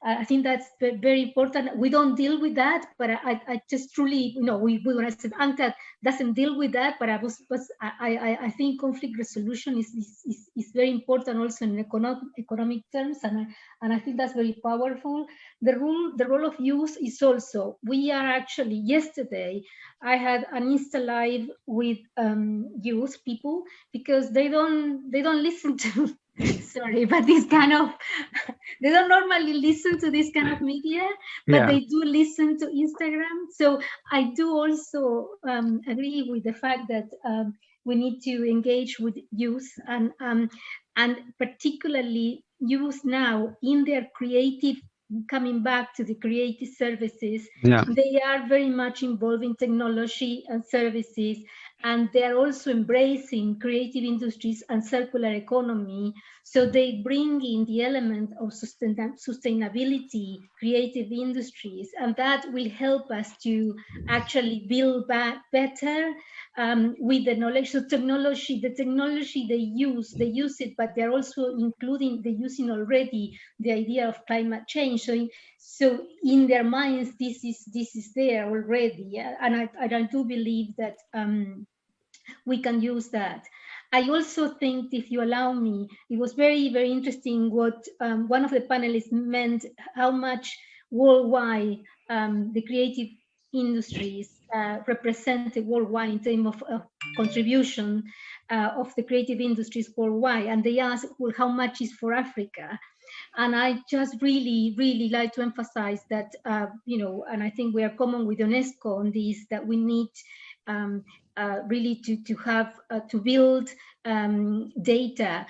I think that's very important. We don't deal with that, but I just truly, we when I said UNCTAD doesn't deal with that, but I think conflict resolution is very important also in economic terms, and I think that's very powerful. The role of youth is also, we are actually, yesterday I had an Insta Live with youth people, because they don't listen to sorry, but this kind of, they don't normally listen to this kind of media, but they do listen to Instagram. So I do also agree with the fact that we need to engage with youth, and particularly youth now in their creative, coming back to the creative services. They are very much involved in technology and services, and they're also embracing creative industries and circular economy. So they bring in the element of sustainability, creative industries, and that will help us to actually build back better with the knowledge. So technology, the technology they use it, but they're also including, they're using already the idea of climate change. So in their minds, this is there already, and I do believe that we can use that. I also think, if you allow me, it was very interesting what one of the panelists meant, how much worldwide the creative industries represented worldwide in terms of contribution of the creative industries worldwide. And they asked, well, how much is for Africa? And I just really like to emphasize that, and I think we are common with UNESCO on this, that we need really to have to build data,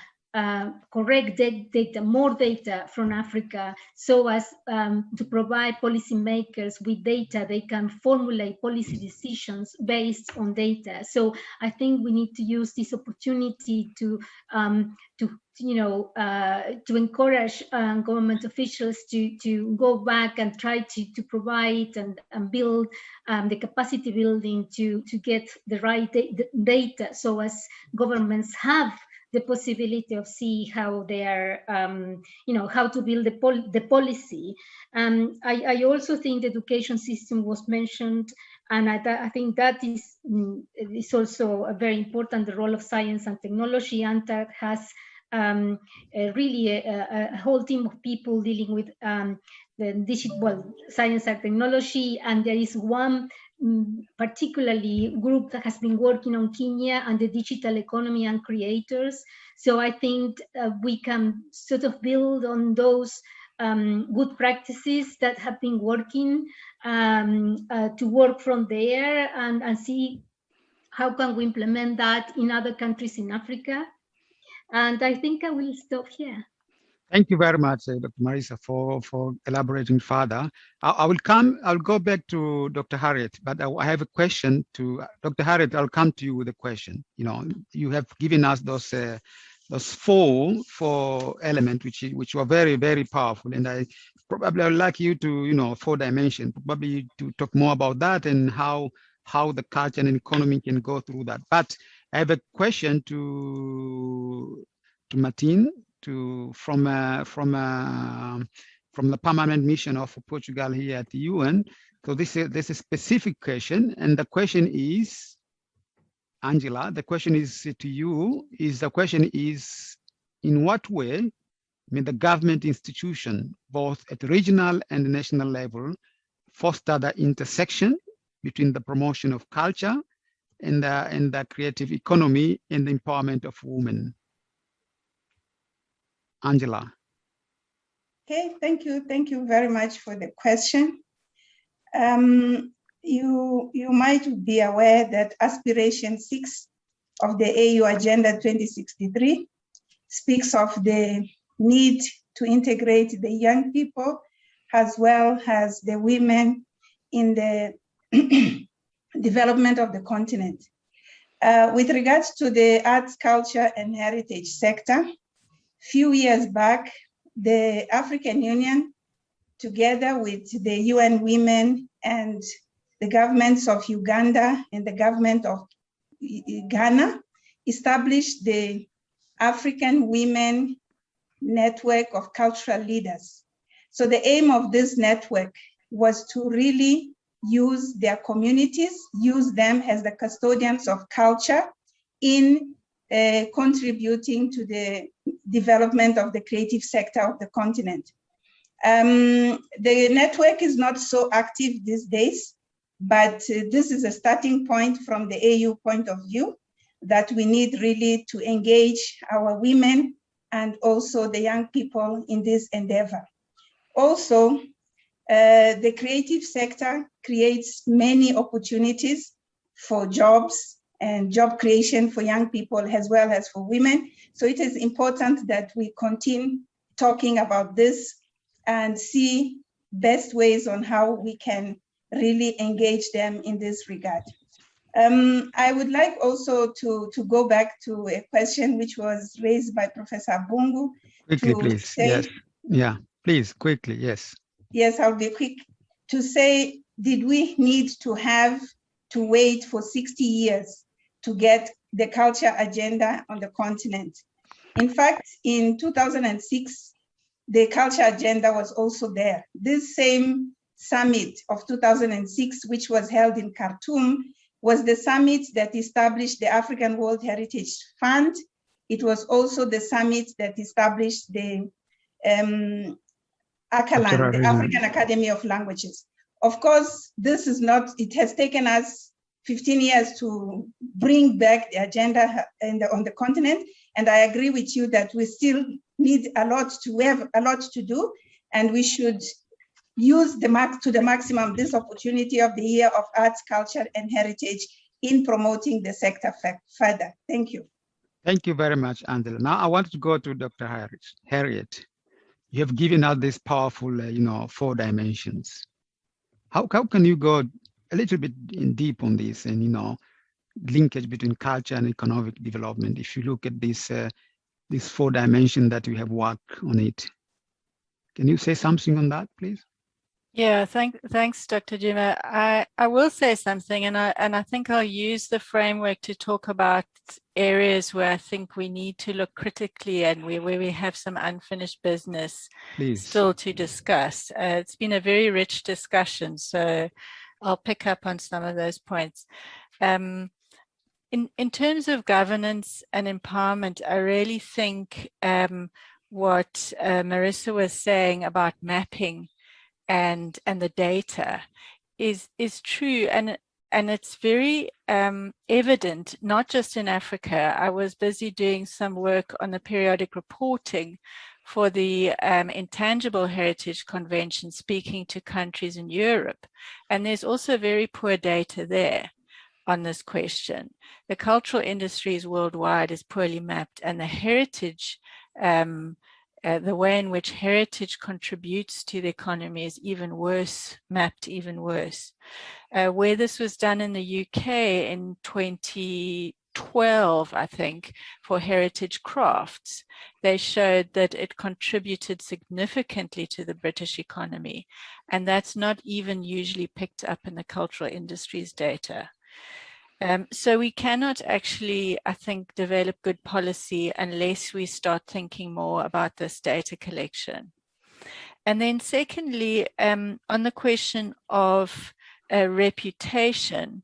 correct data, more data from Africa, so as to provide policymakers with data they can formulate policy decisions based on data. So I think we need to use this opportunity to encourage government officials to go back and try to provide and build the capacity building to get the right data, so as governments have the possibility of see how they are, how to build the policy. I also think the education system was mentioned, and I think that is also a very important, the role of science and technology. UNTAD has really a whole team of people dealing with the digital science and technology, and there is one particularly group that has been working on Kenya and the digital economy and creators. So I think we can sort of build on those good practices that have been working to work from there and see how can we implement that in other countries in Africa. And I think I will stop here. Thank you very much, Dr. Marisa, for elaborating further. I'll go back to Dr. Harriet, but I have a question to Dr. Harriet. I'll come to you with a question. You have given us those four elements, which were very, very powerful, and I would like you to, 4 dimensions, probably to talk more about that and how the culture and economy can go through that. But I have a question to Martin, from the permanent mission of Portugal here at the UN. So this is a specific question, and the question is, Angela, the question is to you, in what way may the government institution, both at regional and national level, foster the intersection between the promotion of culture and the creative economy and the empowerment of women? Angela. Okay, thank you very much for the question. You might be aware that Aspiration 6 of the AU Agenda 2063 speaks of the need to integrate the young people as well as the women in the development of the continent. With regards to the arts, culture, and heritage sector, few years back, the African Union, together with the UN Women and the governments of Uganda and the government of Ghana, established the African Women Network of Cultural Leaders. So the aim of this network was to really use their communities, use them as the custodians of culture in contributing to the development of the creative sector of the continent. The network is not so active these days, but this is a starting point from the AU point of view that we need really to engage our women and also the young people in this endeavor. Also, the creative sector creates many opportunities for jobs and job creation for young people as well as for women. So it is important that we continue talking about this and see best ways on how we can really engage them in this regard. I would like also to go back to a question which was raised by Professor Bungu. Quickly, please. Yes. Yeah, please, quickly, yes. Yes, I'll be quick. To say, did we need to wait for 60 years to get the culture agenda on the continent? In fact, in 2006, the culture agenda was also there. This same summit of 2006, which was held in Khartoum, was the summit that established the African World Heritage Fund. It was also the summit that established the ACALAN, the African Academy of Languages. Of course, this is not, it has taken us 15 years to bring back the agenda on the continent. And I agree with you that we still need we have a lot to do, and we should use to the maximum this opportunity of the Year of Arts, Culture, and Heritage in promoting the sector further. Thank you. Thank you very much, Angela. Now I want to go to Dr. Harriet. You have given out this powerful, 4 dimensions. How can you go a little bit in deep on this and, linkage between culture and economic development? If you look at this 4 dimension that you have worked on it, can you say something on that, please? Yeah, thanks, Dr. Juma. I will say something, and I think I'll use the framework to talk about areas where I think we need to look critically and where we have some unfinished business still to discuss. It's been a very rich discussion, so I'll pick up on some of those points. In terms of governance and empowerment, I really think what Marissa was saying about mapping and the data is true, and it's very evident, not just in Africa. I was busy doing some work on the periodic reporting for the Intangible Heritage Convention, speaking to countries in Europe, and there's also very poor data there on this question. The cultural industries worldwide is poorly mapped, and the heritage the way in which heritage contributes to the economy is even worse, mapped even worse. Where this was done in the UK in 2012, I think, for heritage crafts, they showed that it contributed significantly to the British economy. And that's not even usually picked up in the cultural industries data. So we cannot actually, I think, develop good policy unless we start thinking more about this data collection. And then secondly, on the question of reputation,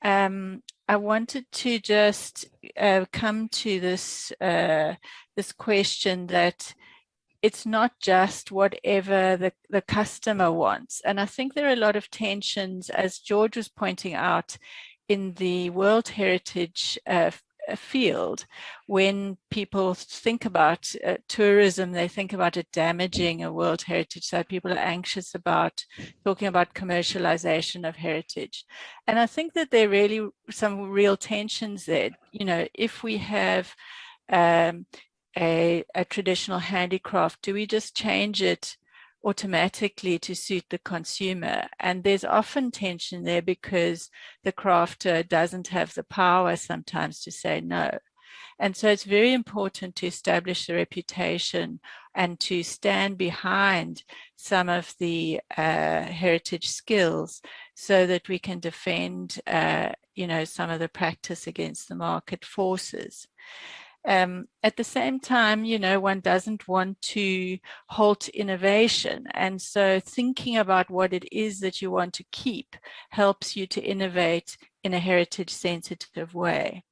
I wanted to just come to this, this question that it's not just whatever the customer wants. And I think there are a lot of tensions, as George was pointing out, in the World Heritage field. When people think about tourism, they think about it damaging a World Heritage site. People are anxious about talking about commercialization of heritage. And I think that there are really some real tensions there. You know, if we have a traditional handicraft, do we just change it automatically to suit the consumer? And there's often tension there because the crafter doesn't have the power sometimes to say no. And so it's very important to establish a reputation and to stand behind some of the heritage skills so that we can defend, you know, some of the practice against the market forces. At the same time, you know, one doesn't want to halt innovation. And so thinking about what it is that you want to keep helps you to innovate in a heritage sensitive way.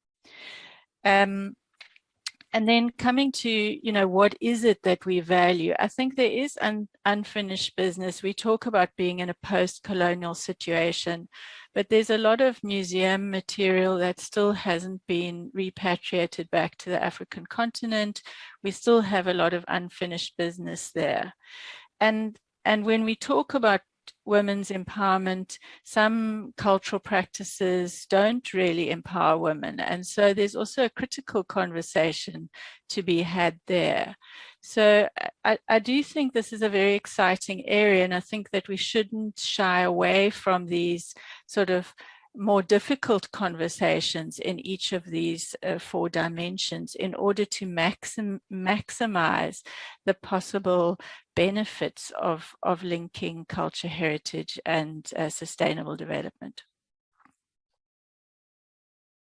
And then coming to, you know, what is it that we value? I think there is unfinished business. We talk about being in a post-colonial situation, but there's a lot of museum material that still hasn't been repatriated back to the African continent. We still have a lot of unfinished business there. And when we talk about women's empowerment, some cultural practices don't really empower women. And so there's also a critical conversation to be had there. So I do think this is a very exciting area, and I think that we shouldn't shy away from these sort of more difficult conversations in each of these 4 dimensions in order to maximize the possible benefits of linking culture, heritage, and sustainable development.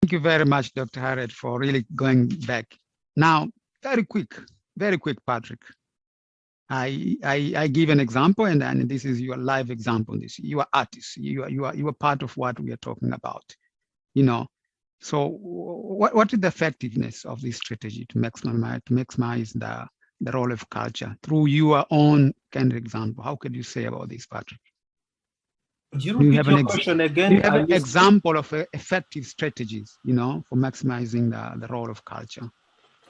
Thank you very much, Dr. Harriet, for really going back. Now, very quick, Patrick. I give an example, and this is your live example. You are artists. You are part of what we are talking about. You know, so what is the effectiveness of this strategy to maximize the role of culture through your own kind of example? How could you say about this, Patrick? Could you repeat your question again? Do you have an example of effective strategies, you know, for maximizing the role of culture?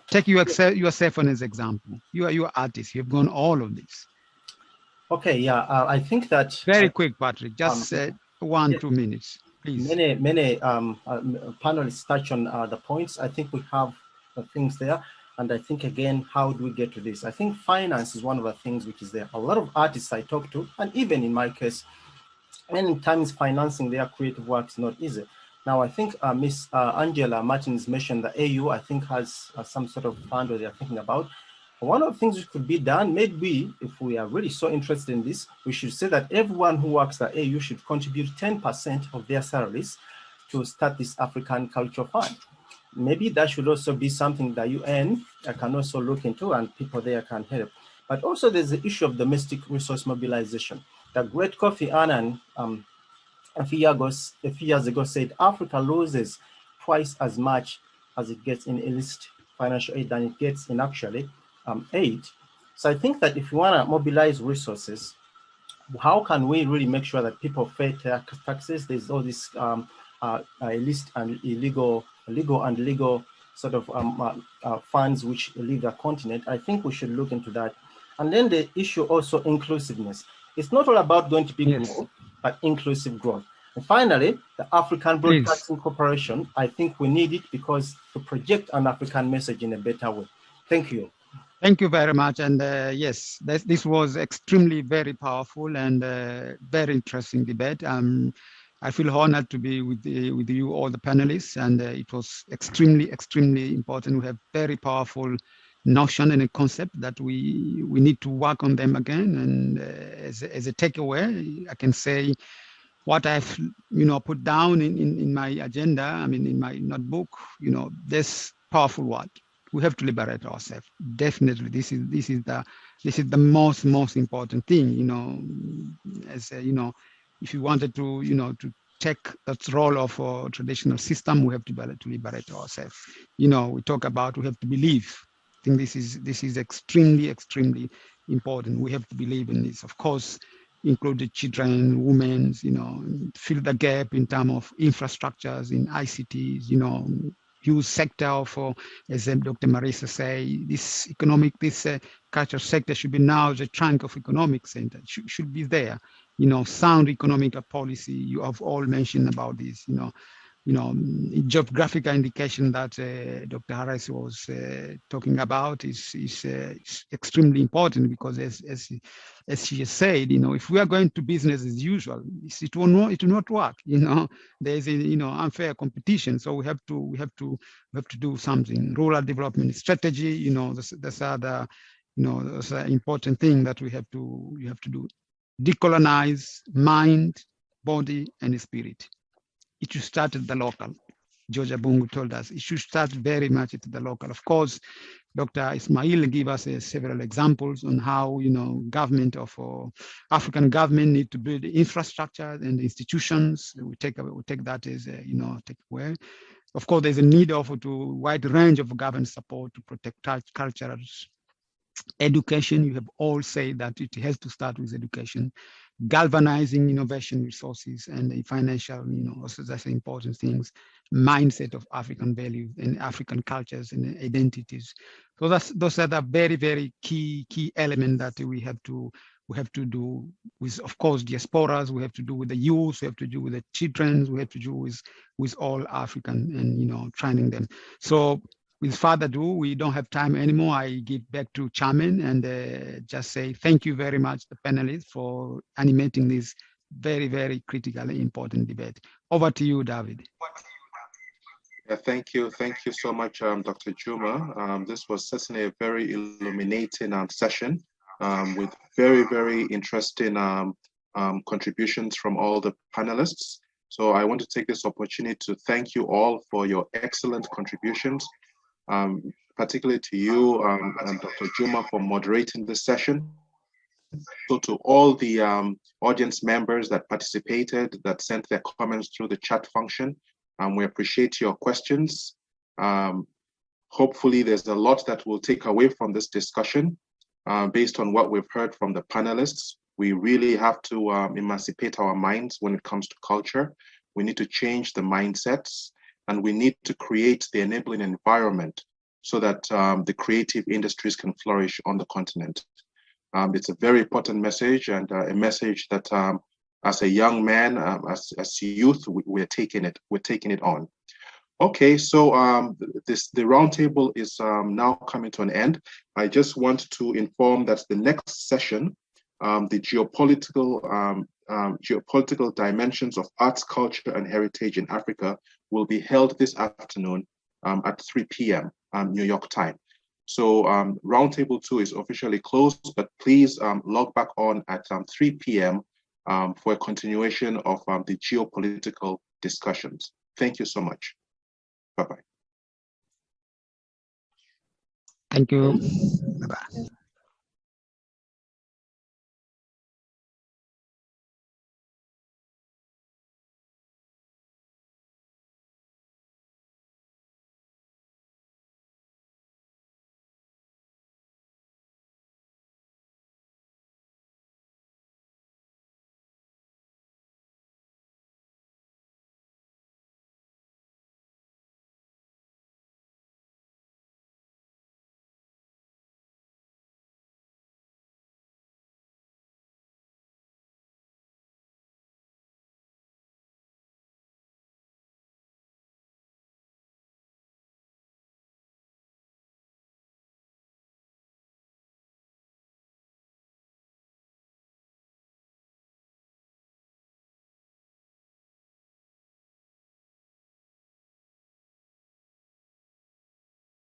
Take yourself as an example. You are artists. You've gone all of this. Okay, yeah, I think that... Very quick, Patrick, just 1-2 minutes. Please. Many panelists touch on the points. I think we have things there. And I think, again, how do we get to this? I think finance is one of the things which is there. A lot of artists I talk to, and even in my case, many times financing their creative work is not easy. Now, I think Miss Angela Martins mentioned the AU, I think, has some sort of fund that they're thinking about. One of the things which could be done, maybe if we are really so interested in this, we should say that everyone who works at AU should contribute 10% of their salaries to start this African Culture Fund. Maybe that should also be something that UN can also look into and people there can help. But also there's the issue of domestic resource mobilization. The great Kofi Annan a few years ago said Africa loses twice as much as it gets in illicit financial aid than it gets in actually aid. So I think that if you want to mobilize resources, how can we really make sure that people pay taxes? There's all this illicit and legal sort of funds which leave the continent. I think we should look into that. And then the issue also inclusiveness. It's not all about going to be growth, but inclusive growth. And finally, the African Broadcasting Corporation, I think we need it because to project an African message in a better way. Thank you. Thank you very much. And yes, this was extremely very powerful and very interesting debate. I feel honored to be with you, all the panelists, and it was extremely important. We have very powerful notion and a concept that we need to work on them again. And as a takeaway, I can say what I've put down in my agenda. I mean, in my notebook. This powerful word. We have to liberate ourselves. Definitely, this is the most important thing. As if you wanted to to take that role of a traditional system, we have to liberate ourselves. We talk about we have to believe. I think this is extremely important. We have to believe in this. Of course, include the children, women. Fill the gap in terms of infrastructures in ICTs. Huge sector for, as Dr. Marisa say, this culture sector should be now the trunk of economic center. Should be there. Sound economic policy. You have all mentioned about this. Geographical indication that Dr. Harris was talking about is extremely important because, as she has said, if we are going to business as usual, it will not work. There is unfair competition, so we have to do something. Rural development strategy, that's other that's an important thing that we have to do. Decolonize mind, body, and spirit. It should start at the local. Georgia Bungu told us it should start very much at the local. Of course, Dr. Ismail gave us several examples on how government of African government need to build infrastructure and institutions. We take that as take away. Of course, there's a need of a wide range of government support to protect cultural education. You have all said that it has to start with education. Galvanizing innovation resources and the financial, also that's important things, mindset of African values and African cultures and identities. So those are the very key element that we have to do with, of course, diasporas. We have to do with the youth. We have to do with the children. We have to do with all African and training them. So, with further ado, we don't have time anymore. I give back to Chairman and just say thank you very much, the panelists, for animating this very critically important debate. Over to you, David. Yeah, thank you so much, Dr. Juma. This was certainly a very illuminating session with very interesting contributions from all the panelists. So I want to take this opportunity to thank you all for your excellent contributions. Particularly to you and Dr. Juma for moderating this session. So to all the audience members that participated, that sent their comments through the chat function, we appreciate your questions. Hopefully there's a lot that we'll take away from this discussion based on what we've heard from the panelists. We really have to emancipate our minds when it comes to culture. We need to change the mindsets. And we need to create the enabling environment so that the creative industries can flourish on the continent. It's a very important message and a message that as a young man, as youth, we're taking it on. Okay, so the roundtable is now coming to an end. I just want to inform that the next session, the geopolitical dimensions of arts, culture, and heritage in Africa, will be held this afternoon at 3 p.m. New York time. So Roundtable 2 is officially closed, but please log back on at 3 p.m. For a continuation of the geopolitical discussions. Thank you so much. Bye-bye. Thank you. Bye-bye.